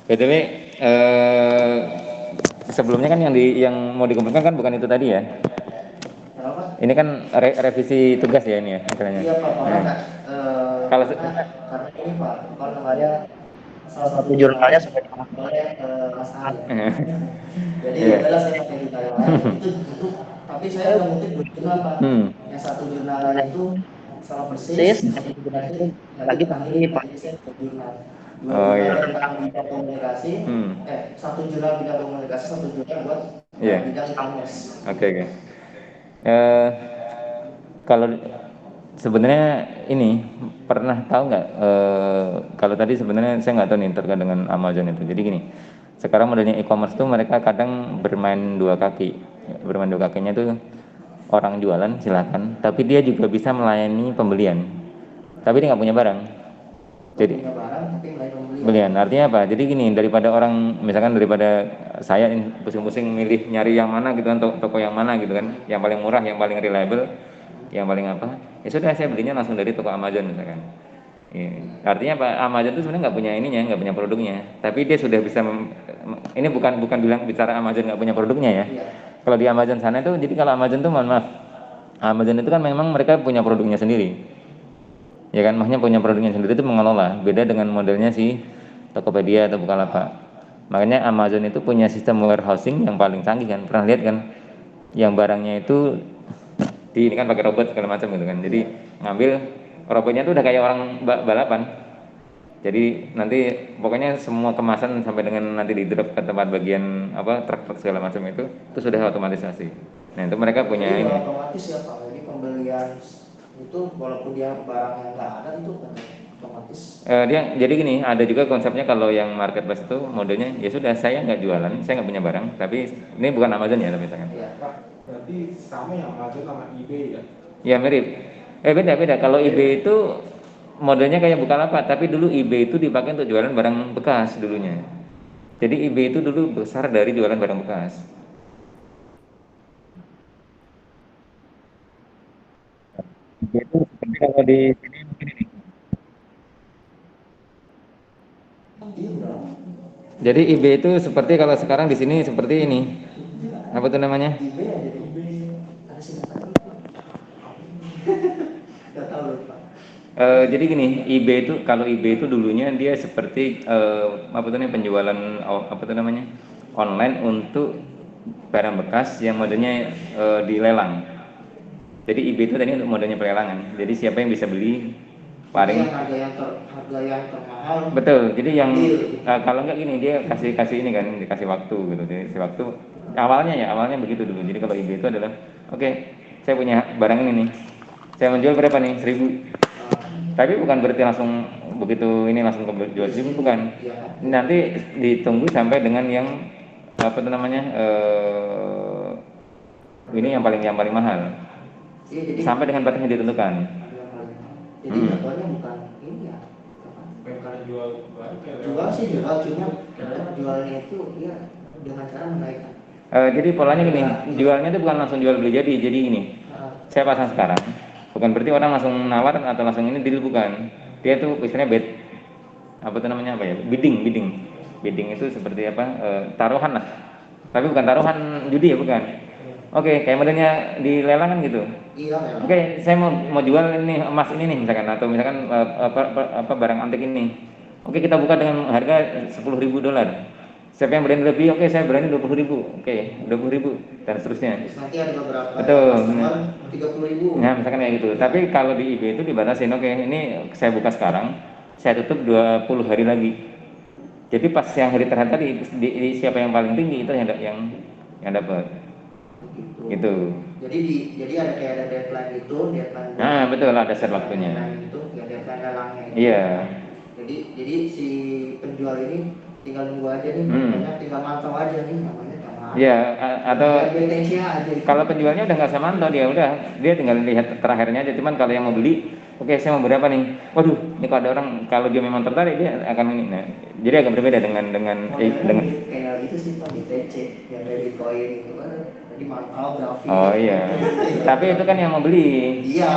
A: BTW sebelumnya kan yang mau dikumpulkan kan bukan itu tadi ya. Ini kan revisi tugas ya ini ya istilahnya.
E: Iya Pak,
A: Kalau
E: karena ini Pak, apa namanya salah satu
H: jurnalnya
E: sudah dipakai oleh Mas Ali. Jadi adalah saya pakai jurnal yang lain itu, tapi saya udah mungkin dua jurnal Pak. Yang satu jurnalnya itu salah persis, yang satu jurnal itu lagi Pak. Saya ke jurnal. Dua jurnal tentang bidang komunikasi, satu jurnal bidang komunikasi, satu jurnal buat bidang e-commerce.
A: Oke. Kalau sebenarnya ini pernah tahu nggak kalau tadi sebenarnya saya nggak tahu nih terkait dengan Amazon itu. Jadi gini, sekarang modelnya e-commerce tuh mereka kadang bermain dua kaki. Bermain dua kakinya tuh orang jualan silakan, tapi dia juga bisa melayani pembelian. Tapi dia nggak punya barang. Jadi pembelian artinya apa? Jadi gini, daripada saya pusing-pusing milih nyari yang mana gitu kan, toko yang mana gitu kan, yang paling murah, yang paling reliable, yang paling apa, ya sudah saya belinya langsung dari toko Amazon misalkan. Artinya apa? Amazon itu sebenarnya nggak punya produknya, tapi dia sudah bisa ini bukan bilang bicara Amazon nggak punya produknya ya. Kalau di Amazon sana itu, jadi kalau Amazon itu mohon maaf, Amazon itu kan memang mereka punya produknya sendiri. Ya kan, maksudnya punya produknya sendiri itu mengelola, beda dengan modelnya si Tokopedia atau Bukalapak. Makanya Amazon itu punya sistem warehousing yang paling canggih kan, pernah lihat kan, yang barangnya itu ini kan pakai robot segala macam gitu kan. Jadi ngambil robotnya itu udah kayak orang balapan. Jadi nanti pokoknya semua kemasan sampai dengan nanti di drop ke tempat bagian truk segala macam itu sudah otomatisasi. Nah itu mereka punya
E: jadi
A: ini.
E: Otomatis ya Pak, jadi pembelian itu walaupun dia barang yang nggak ada itu otomatis.
A: Jadi gini, ada juga konsepnya kalau yang marketplace itu modelnya ya sudah saya nggak jualan, saya nggak punya barang, tapi ini bukan Amazon ya tapi misalkan.
E: Iya Pak.
I: Berarti sama yang Amazon sama eBay ya?
A: Ya mirip. Beda. Kalau eBay itu modelnya kayak Bukalapak, tapi dulu eBay itu dipakai untuk jualan barang bekas dulunya. Jadi eBay itu dulu besar dari jualan barang bekas. Itu seperti kalau di sini mungkin ini. Jadi eBay itu seperti kalau sekarang di sini seperti ini. Apa tuh namanya?
E: eBay ada singkatan
A: Jadi gini, eBay itu kalau eBay itu dulunya dia seperti apa tuh namanya penjualan apa tuh namanya online untuk barang bekas yang modelnya dilelang. Jadi eBay itu tadi untuk modelnya pelelangan. Jadi siapa yang bisa beli paling
E: harga yang termahal.
A: Betul. Jadi yang kalau enggak gini dia kasih ini kan dikasih waktu gitu. Dikasih waktu awalnya begitu dulu. Jadi kalau eBay itu adalah oke, saya punya barang ini nih. Saya menjual berapa nih? 1.000. Tapi bukan berarti langsung begitu ini langsung jual 1.000 bukan. Nanti ditunggu sampai dengan yang apa itu namanya ini yang paling mahal. Sampai dengan batas yang ditentukan.
E: Jadi jatuhnya bukan ini ya.
I: Bukan jual
E: Jual sih jual, cuma jualnya itu ya dengan cara menaikkan.
A: Jadi polanya gini, jualnya itu bukan langsung jual beli jadi ini. Saya pasang sekarang. Bukan berarti orang langsung nawar atau langsung ini deal bukan. Dia tuh istilahnya bet apa itu namanya apa ya? Bidding. Bidding itu seperti apa? Taruhan lah. Tapi bukan taruhan judi ya bukan. Oke, kayak modelnya di lelang kan gitu.
E: Iya.
A: Oke, saya mau jual ini emas ini nih misalkan atau misalkan apa barang antik ini. Oke, kita buka dengan harga $10.000. Siapa yang berani lebih? Oke, saya berani 20.000. Oke, 20.000 dan seterusnya.
E: Nanti ada beberapa.
A: Betul.
E: 30.000.
A: Nah, misalkan kayak gitu. Tapi kalau di eBay itu dibatasin. Oke, ini saya buka sekarang, saya tutup 20 hari lagi. Jadi pas yang hari terakhir tadi di siapa yang paling tinggi itu yang dapat. Gitu.
E: Jadi ada deadline itu, deadline.
A: Nah, betul ada set waktunya.
E: Deadline itu ya deadline lelangnya.
A: Iya.
E: Jadi si penjual ini tinggal nunggu aja nih, banyak tinggal mantau aja nih namanya sama.
A: Iya, atau
E: aja.
A: Kalau penjualnya udah nggak usah mantau dia tinggal lihat terakhirnya aja. Cuman kalau yang mau beli, oke saya mau berapa nih? Waduh, ini kalau ada orang kalau dia memang tertarik dia akan ini. Nah, jadi agak berbeda dengan
E: kayak itu sih Pak di TC yang dari Bitcoin itu kan jadi mantau grafik.
A: Oh iya. Tapi itu kan yang mau beli.
E: Iya.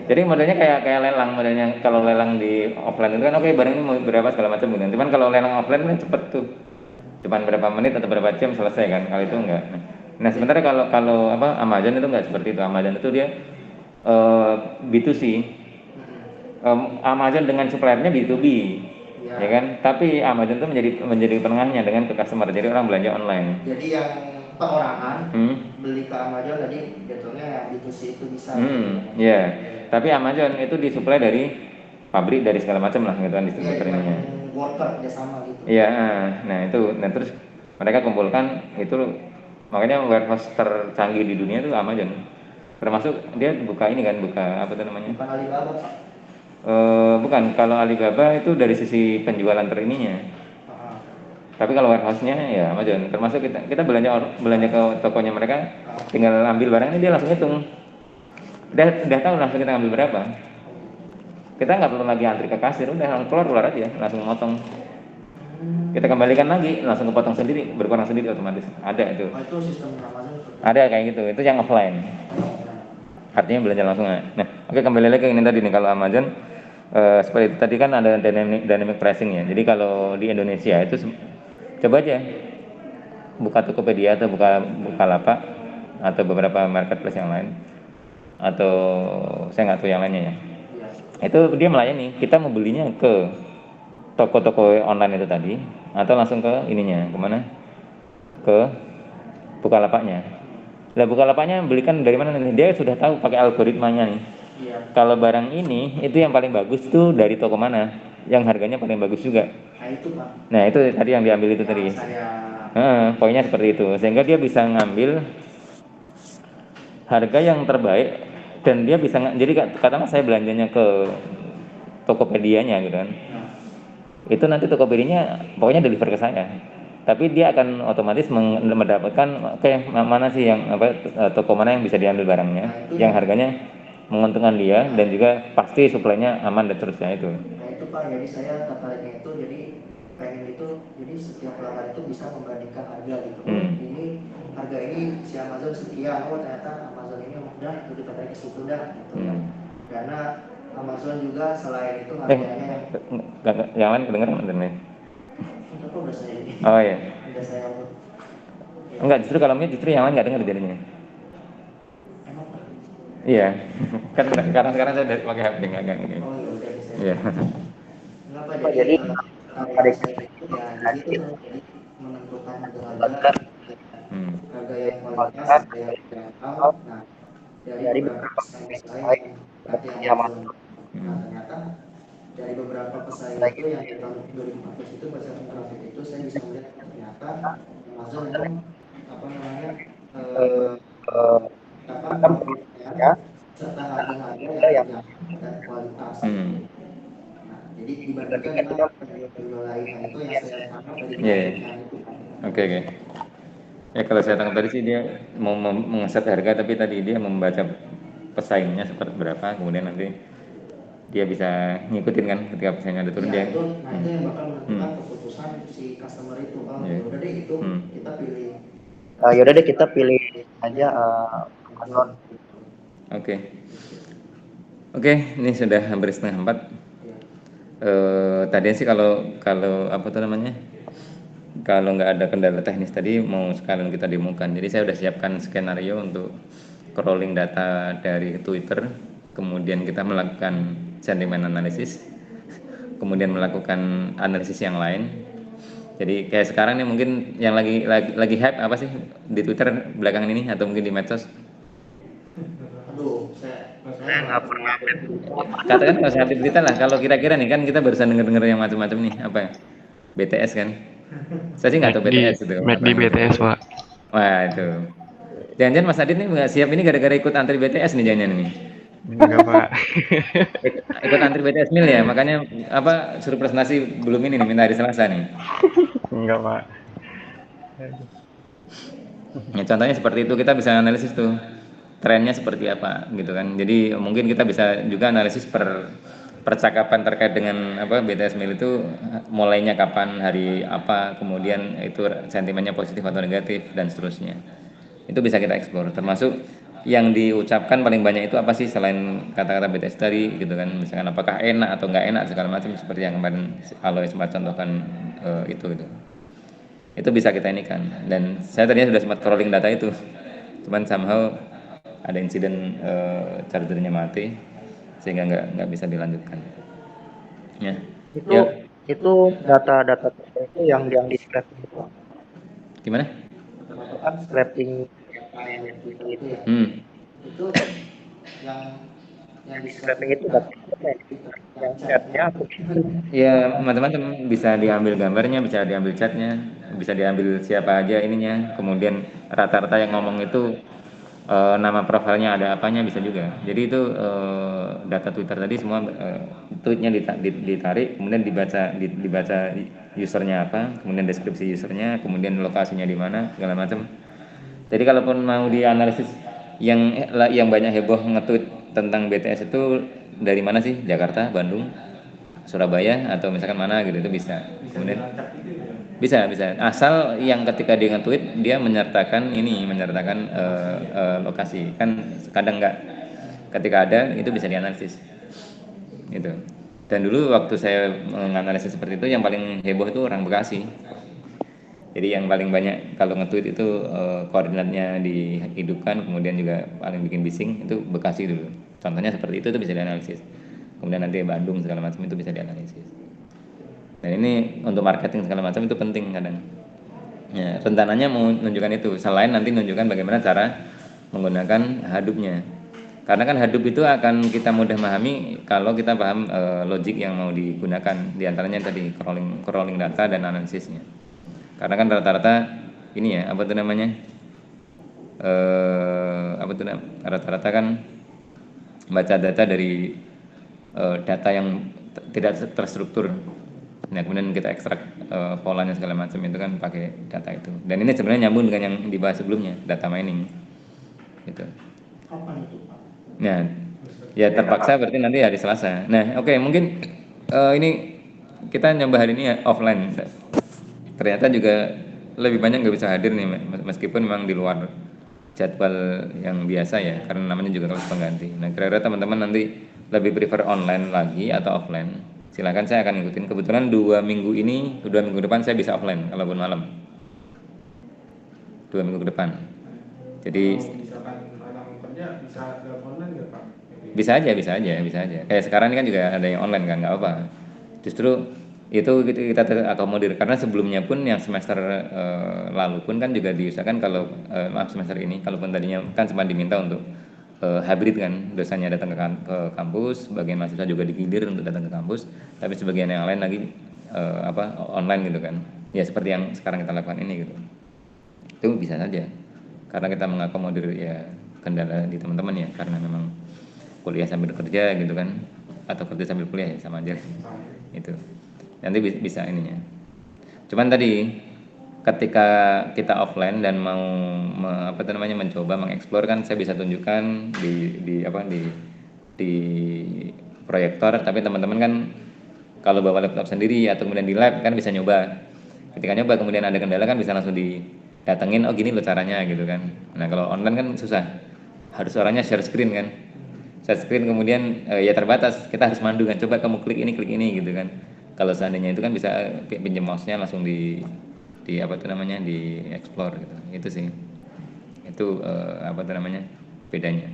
A: Jadi modelnya kayak lelang modelnya. Kalau lelang di offline itu kan oke, barang ini mau berapa segala macam gitu. Cuman kalau lelang offline kan cepet tuh. Cuman berapa menit atau berapa jam selesai kan. Kalau itu enggak. Nah, sementara kalau apa Amazon itu enggak seperti itu. Amazon itu dia B2C. Amazon dengan suppliernya B2B. Ya kan? Tapi Amazon itu menjadi penengahnya dengan ke customer. Jadi orang belanja online.
E: Jadi yang perorangan beli ke Amazon tadi jatuhnya B2C itu bisa.
A: Iya. Tapi Amazon itu disuplai dari pabrik dari segala macam lah gitu kan distributor ininya.
E: Worker kerjasama gitu.
A: Iya, nah itu, nah terus mereka kumpulkan itu makanya warehouse tercanggih di dunia itu Amazon. Termasuk dia buka ini kan, buka apa itu namanya?
E: Bukan Alibaba Pak.
A: Bukan, kalau Alibaba itu dari sisi penjualan terininya. Tapi kalau warehouse-nya ya Amazon. Termasuk kita belanja ke tokonya mereka, tinggal ambil barangnya dia langsung hitung. Udah tahu langsung kita ambil berapa. Kita nggak perlu lagi antri ke kasir, udah langsung keluar aja, langsung motong. Kita kembalikan lagi, langsung kepotong sendiri, berkurang sendiri otomatis. Ada itu.
E: Itu sistem Amazon.
A: Ada kayak gitu, itu yang offline. Artinya belanja langsung. Nah, oke kembali lagi ke ini tadi nih kalau Amazon seperti itu tadi kan ada dynamic pricing ya. Jadi kalau di Indonesia itu coba aja buka Tokopedia atau buka Bukalapak atau beberapa marketplace yang lain atau saya nggak tahu yang lainnya ya. Itu dia melayani, kita mau belinya ke toko-toko online itu tadi atau langsung ke ininya, kemana? Ke Bukalapaknya. Lah Bukalapaknya belikan dari mana nih? Dia sudah tahu pakai algoritmanya nih.
E: Iya.
A: Kalau barang ini itu yang paling bagus tuh dari toko mana? Yang harganya paling bagus juga.
E: Nah itu Pak.
A: Nah itu tadi yang diambil itu tadi. Poinnya seperti itu, sehingga dia bisa ngambil harga yang terbaik dan dia bisa jadi katakan saya belanjanya ke Tokopedia-nya gitu kan. Itu nanti Tokopedia-nya pokoknya deliver ke saya. Tapi dia akan otomatis mendapatkan mana sih yang toko mana yang bisa diambil barangnya, yang harganya menguntungkan dia dan juga pasti suplainya aman dan seterusnya itu.
E: Nah itu Pak, jadi saya tertariknya itu jadi pengen itu jadi setiap pelanggan itu bisa membandingkan harga gitu. Ini harga ini si Amazon sekian, oh ternyata Amazon ini udah itu tertarik ke situ dah gitu ya. Karena Amazon juga selain itu harganya
A: yang lain kedengeran bener nih.
E: Itu udah saya ini.
A: Oh iya.
E: Udah saya
A: Enggak, justru kalau ini justru yang lain nggak dengar jadinya. Iya, kan sekarang saya udah pakai HP nggak ini.
E: Oh iya udah bisa.
A: Iya.
E: Kenapa jadi karya saya itu ya jadi itu menentukan harga
A: Hmm.
E: harga yang kualitas, harga yang terjangkau. Nah dari beberapa pesaing nanti yang masuk. Nah ternyata dari beberapa pesaing itu yang di tahun 2014 itu berdasarkan grafik itu saya bisa melihat ternyata Amazon memang apa namanya apa produknya serta harga-harga yang terjangkau dan kualitas. Nah, jadi dibandingkan dengan penjual lainnya itu yang saya tangkap dari
A: Iya.
E: grafiknya itu.
A: Oke. Ya kalau saya tangkap tadi sih dia mau mengeset harga, tapi tadi dia membaca pesaingnya seperti berapa, kemudian nanti dia bisa ngikutin kan ketika pesaingnya ada turun
E: Ya,
A: dia.
E: itu yang bakal menentukan keputusan si customer itu. Oh,
A: Iya.
E: udah deh itu kita pilih.
H: Yaudah deh kita pilih aja Amazon.
A: Oke, ini sudah hampir 3:30. Tadi sih kalau apa tuh namanya? Kalau nggak ada kendala teknis tadi mau sekalian kita demokan. Jadi saya udah siapkan skenario untuk crawling data dari Twitter, kemudian kita melakukan sentiment analysis, kemudian melakukan analisis yang lain. Jadi kayak sekarang nih mungkin yang lagi hype apa sih di Twitter belakangan ini atau mungkin di medsos?
E: Aduh, saya nggak pernah.
A: Katakan nggak usah update berita lah. Kalau kira-kira nih kan kita barusan denger yang macam-macam nih apa ya? BTS kan? Saya sih nggak tahu BTS itu.
G: McD BTS, Pak.
A: Wah itu. Jangan-jangan Mas Adit nih nggak siap ini gara-gara ikut antri BTS nih jangan-jangan nih.
G: Enggak, Pak.
A: Ikut antri BTS mil ya, makanya apa suruh presentasi belum ini nih, minta hari Selasa nih.
G: Enggak, Pak.
A: Ya, contohnya seperti itu kita bisa analisis tuh trennya seperti apa gitu kan. Jadi mungkin kita bisa juga analisis percakapan terkait dengan apa BTS mil itu mulainya kapan, hari apa, kemudian itu sentimennya positif atau negatif dan seterusnya. Itu bisa kita eksplor, termasuk yang diucapkan paling banyak itu apa sih selain kata-kata BTS tadi gitu kan, misalkan apakah enak atau nggak enak segala macam seperti yang kemarin Aloy sempat contohkan itu itu bisa kita ini kan. Dan saya tadinya sudah sempat crawling data itu, cuman somehow ada insiden chargernya mati sehingga nggak bisa dilanjutkan ya.
H: Itu data-data itu yang di scraping itu
A: Gimana?
H: kan scraping
E: itu ya. Itu yang di
H: scraping itu data yang chatnya
A: ya macam-macam, bisa diambil gambarnya, bisa diambil chatnya, bisa diambil siapa aja ininya, kemudian rata-rata yang ngomong itu nama profilnya ada apanya bisa juga. Jadi itu data Twitter tadi semua tweetnya ditarik, kemudian dibaca usernya apa, kemudian deskripsi usernya, kemudian lokasinya di mana segala macam. Jadi kalaupun mau dianalisis yang banyak heboh nge-tweet tentang BTS itu dari mana sih? Jakarta, Bandung, Surabaya atau misalkan mana gitu itu bisa. Kemudian bisa asal yang ketika dia nge-tweet dia menyertakan lokasi. Kan kadang nggak, ketika ada itu bisa dianalisis gitu. Dan dulu waktu saya menganalisis seperti itu yang paling heboh itu orang Bekasi. Jadi yang paling banyak kalau nge-tweet itu koordinatnya dihidupkan, kemudian juga paling bikin bising itu Bekasi dulu. Contohnya seperti itu bisa dianalisis. Kemudian nanti Bandung segala macam itu bisa dianalisis. Dan ini untuk marketing segala macam itu penting kadang. Ya, rencananya mau menunjukkan itu. Selain nanti menunjukkan bagaimana cara menggunakan Hadoop-nya. Karena kan Hadoop itu akan kita mudah memahami kalau kita paham logik yang mau digunakan. Di antaranya tadi crawling data dan analisisnya. Karena kan rata-rata ini ya apa tuh namanya rata-rata kan baca data dari data yang tidak terstruktur. Nah kemudian kita ekstrak polanya segala macam itu kan pakai data itu. Dan ini sebenarnya nyambung dengan yang dibahas sebelumnya, data mining gitu.
E: Kapan itu Pak?
A: Nah ya terpaksa berarti nanti hari Selasa. Nah oke, mungkin ini kita nyoba hari ini ya offline. Ternyata juga lebih banyak nggak bisa hadir nih meskipun memang di luar jadwal yang biasa ya, karena namanya juga kelas pengganti. Nah kira-kira teman-teman nanti lebih prefer online lagi atau offline? Silahkan, saya akan ngikutin. Kebetulan 2 minggu depan saya bisa offline kalaupun malam. 2 minggu ke depan. Jadi
I: misalkan memang Maksudnya bisa dalam online nggak Pak?
A: Bisa aja, bisa aja, bisa aja. Kayak sekarang ini kan juga ada yang online kan, nggak apa. Justru itu kita terakomodir karena sebelumnya pun yang semester lalu pun kan juga diusahakan kalau maaf semester ini, kalaupun tadinya kan sempat diminta untuk hybrid kan, dosanya datang ke kampus, bagian mahasiswa juga digilir untuk datang ke kampus, tapi sebagian yang lain lagi online gitu kan. Ya seperti yang sekarang kita lakukan ini gitu. Itu bisa saja karena kita mengakomodir ya kendala di teman-teman ya, karena memang kuliah sambil kerja gitu kan, atau kerja sambil kuliah ya sama aja itu nanti bisa ininya. Cuman tadi ketika kita offline dan mau mencoba mengeksplor kan, saya bisa tunjukkan di proyektor, tapi teman-teman kan kalau bawa laptop sendiri atau kemudian di lab kan bisa nyoba. Ketika nyoba kemudian ada kendala kan bisa langsung didatengin, oh gini loh caranya gitu kan. Nah kalau online kan susah, harus orangnya share screen kan, share screen kemudian ya terbatas, kita harus mandu kan, coba kamu klik ini gitu kan. Kalau seandainya itu kan bisa pinjam mouse-nya langsung di explore gitu. Itu sih, itu bedanya.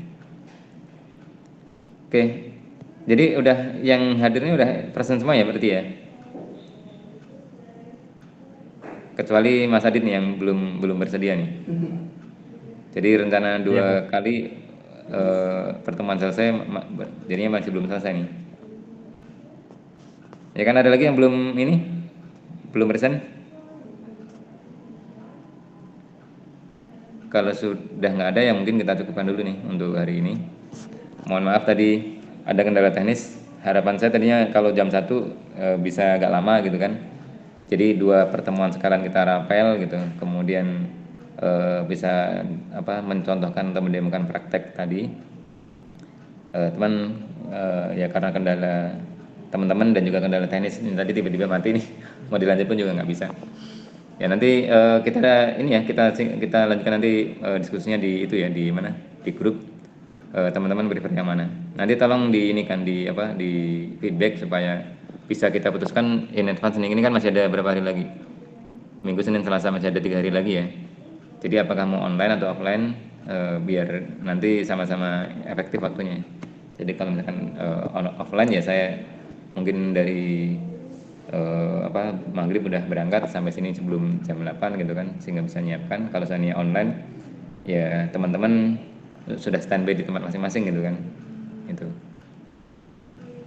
A: Oke, jadi udah yang hadirnya udah present semua ya berarti ya, kecuali Mas Adit nih yang belum bersedia nih. Jadi rencana 2 kali pertemuan selesai, jadinya masih belum selesai nih. Ya kan ada lagi yang belum present? Kalau sudah nggak ada ya mungkin kita cukupkan dulu nih untuk hari ini. Mohon maaf tadi ada kendala teknis. Harapan saya tadinya kalau jam 1 bisa agak lama gitu kan. Jadi 2 pertemuan sekarang kita rapel gitu. Kemudian bisa mencontohkan atau mendemokan praktek tadi. Ya karena kendala teman-teman dan juga kendala teknis ini tadi tiba-tiba mati nih, mau dilanjut pun juga nggak bisa. Ya nanti kita lanjutkan nanti diskusinya di mana, di grup teman-teman prefer yang mana. Nanti tolong di feedback supaya bisa kita putuskan in advance. Ini kan masih ada berapa hari lagi, Minggu, Senin, Selasa, masih ada 3 hari lagi ya. Jadi apakah mau online atau offline, biar nanti sama-sama efektif waktunya. Jadi kalau misalkan offline ya saya mungkin dari maghrib udah berangkat sampai sini sebelum jam 8 gitu kan, sehingga bisa nyiapkan. Kalau seandainya online ya teman-teman sudah standby di tempat masing-masing gitu kan. Itu.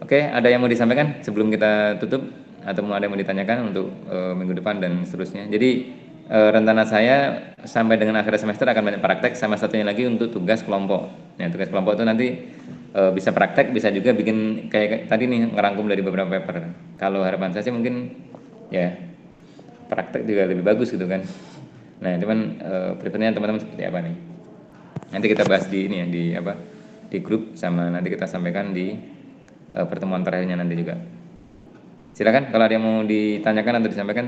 A: Oke, ada yang mau disampaikan sebelum kita tutup atau mau ada yang mau ditanyakan untuk minggu depan dan seterusnya. Jadi rencana saya sampai dengan akhir semester akan banyak praktek, sama satunya lagi untuk tugas kelompok. Nah, tugas kelompok itu nanti bisa praktek, bisa juga bikin kayak tadi nih, ngerangkum dari beberapa paper. Kalau harapan saya sih mungkin ya praktek juga lebih bagus gitu kan. Nah, cuman preferensinya teman-teman seperti apa nih? Nanti kita bahas di di grup, sama nanti kita sampaikan di pertemuan terakhirnya nanti juga. Silakan kalau ada yang mau ditanyakan atau disampaikan,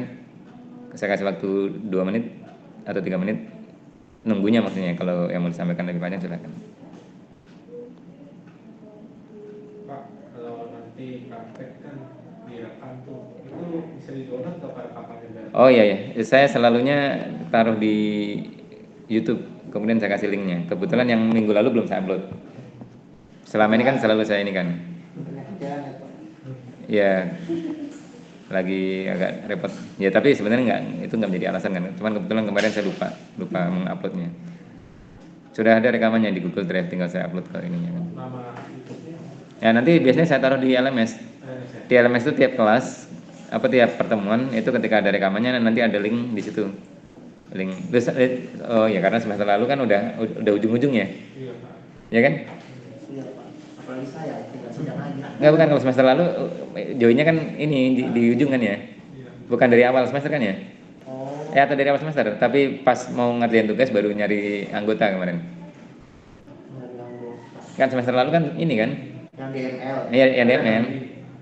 A: saya kasih waktu 2 menit atau 3 menit nunggunya maksudnya. Kalau yang mau disampaikan lebih panjang silakan.
I: Pak, kalau nanti praktek kan direkam tuh, itu bisa di-download atau kapan juga?
A: Oh iya ya, saya selalunya taruh di YouTube, kemudian saya kasih linknya. Kebetulan yang minggu lalu belum saya upload. Selama ini kan selalu saya ini kan. Ya, lagi agak repot. Ya tapi sebenarnya itu nggak menjadi alasan kan. Cuman kebetulan kemarin saya lupa menguploadnya. Sudah ada rekamannya di Google Drive, tinggal saya upload ke ininya kan.
I: Nama YouTube-nya?
A: Ya nanti biasanya saya taruh di LMS. Di LMS itu tiap kelas, tiap pertemuan itu ketika ada rekamannya nanti ada link di situ. Link. Oh ya, karena semester lalu kan udah ujung-ujungnya.
I: Iya Pak.
A: Ya kan?
E: Iya Pak. Apalagi saya tinggal sidang lagi.
A: Enggak, bukan, kalau semester lalu joinnya kan ini di ujung kan ya. Bukan dari awal semester kan ya?
E: Oh.
A: Atau dari awal semester, tapi pas mau ngerjain tugas baru nyari anggota kemarin. Kan semester lalu kan ini kan?
E: Yang DML.
A: Iya, yang DML.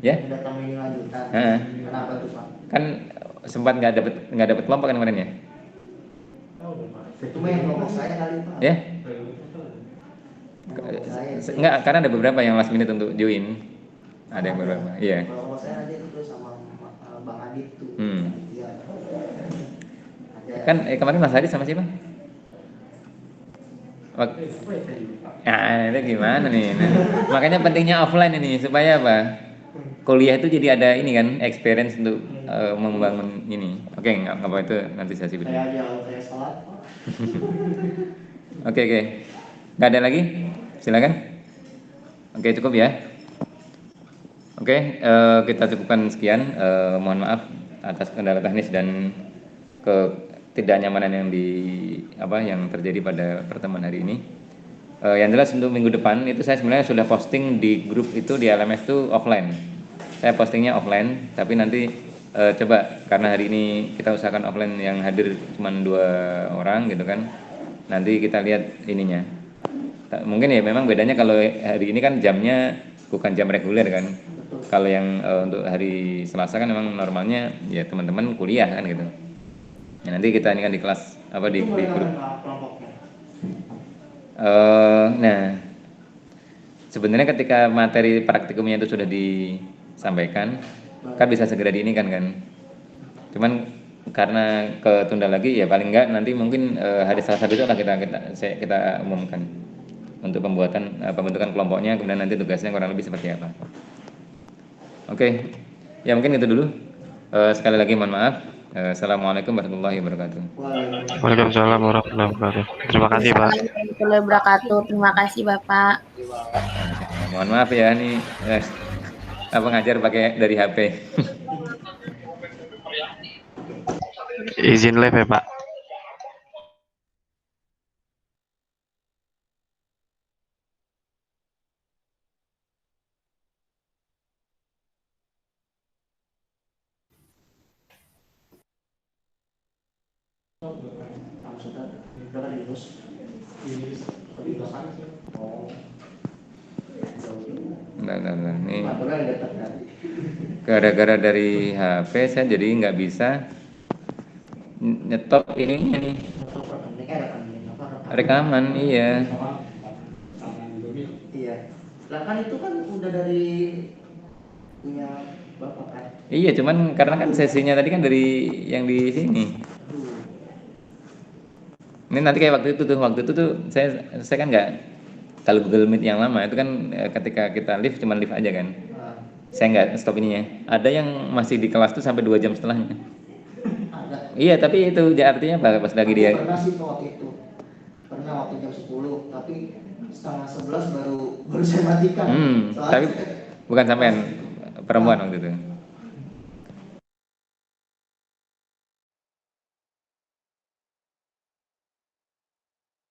A: Ya?
E: Data mining lanjutan. Kenapa tuh Pak?
A: Kan sempat nggak dapet kelompok kan kemarin ya?
E: Itu mah yang kelompok saya kali Pak.
A: Ya?
E: Kelompok saya.
A: Enggak, karena ada beberapa yang last minute untuk join. Ada yang beberapa. Iya.
E: Kelompok saya aja itu sama Bang Adit tuh. Iya.
A: Kan kemarin Mas Adi sama siapa? Wak-
I: Apa ya saya lupa.
A: Nah, itu gimana nih? Nah, makanya pentingnya offline ini supaya apa? Kuliah itu jadi ada ini kan experience untuk membangun ini. Oke, nggak apa itu nanti sesi
E: Saya
A: berikutnya.
E: aja kalau saya salat, Pak.
A: Oke, oke. Nggak ada lagi? Silakan. Oke, cukup ya. Oke, kita cukupkan sekian. Mohon maaf atas kendala teknis dan ketidaknyamanan yang terjadi pada pertemuan hari ini. Yang jelas untuk minggu depan itu saya sebenarnya sudah posting di grup itu di LMS itu offline. Saya postingnya offline, tapi nanti coba karena hari ini kita usahakan offline yang hadir cuma 2 orang gitu kan. Nanti kita lihat ininya. Mungkin ya memang bedanya kalau hari ini kan jamnya bukan jam reguler kan. Kalau yang untuk hari Selasa kan memang normalnya ya teman-teman kuliah kan gitu. Ya, nanti kita ini kan di kelas apa di
E: Itu mereka
A: grup.
E: kelompoknya.
A: Nah, sebenarnya ketika materi praktikumnya itu sudah disampaikan, kan bisa segera diinikan kan. Cuman karena ketunda lagi ya paling enggak nanti mungkin hari Selasa besok lah kita umumkan untuk pembentukan kelompoknya, kemudian nanti tugasnya kurang lebih seperti apa. Oke, ya mungkin itu dulu. Sekali lagi mohon maaf. Assalamualaikum warahmatullahi wabarakatuh.
G: Waalaikumsalam warahmatullahi wabarakatuh. Terima kasih, Pak.
C: Assalamualaikum warahmatullahi wabarakatuh. Terima kasih Bapak.
A: Mohon maaf ya nih ngajar pakai dari HP.
G: Izin live ya, Pak.
E: Maksudnya berapa di Yunus? Tapi belakang sih. Oh.
A: Bentar. Nih
E: Aturan yang dekat kan.
A: gara-gara dari HP saya jadi nggak bisa nyetop ininya nih rekaman. Iya.
E: Iya. Lah kan itu kan udah dari punya Bapak kan.
A: Iya, cuman karena kan sesinya tadi kan dari yang di sini. Ini nanti kayak waktu itu tuh saya kan nggak, kalau Google Meet yang lama itu kan ketika kita live cuman live aja kan. Saya nggak stop ininya. Ada yang masih di kelas tuh sampai 2 jam setelahnya.
E: Ada.
A: Iya, tapi itu artinya apa pas lagi dia.
E: Pernah sih waktu itu. Pernah waktu jam 10, tapi setengah 11 baru saya matikan.
A: Tapi bukan sampean perempuan waktu itu.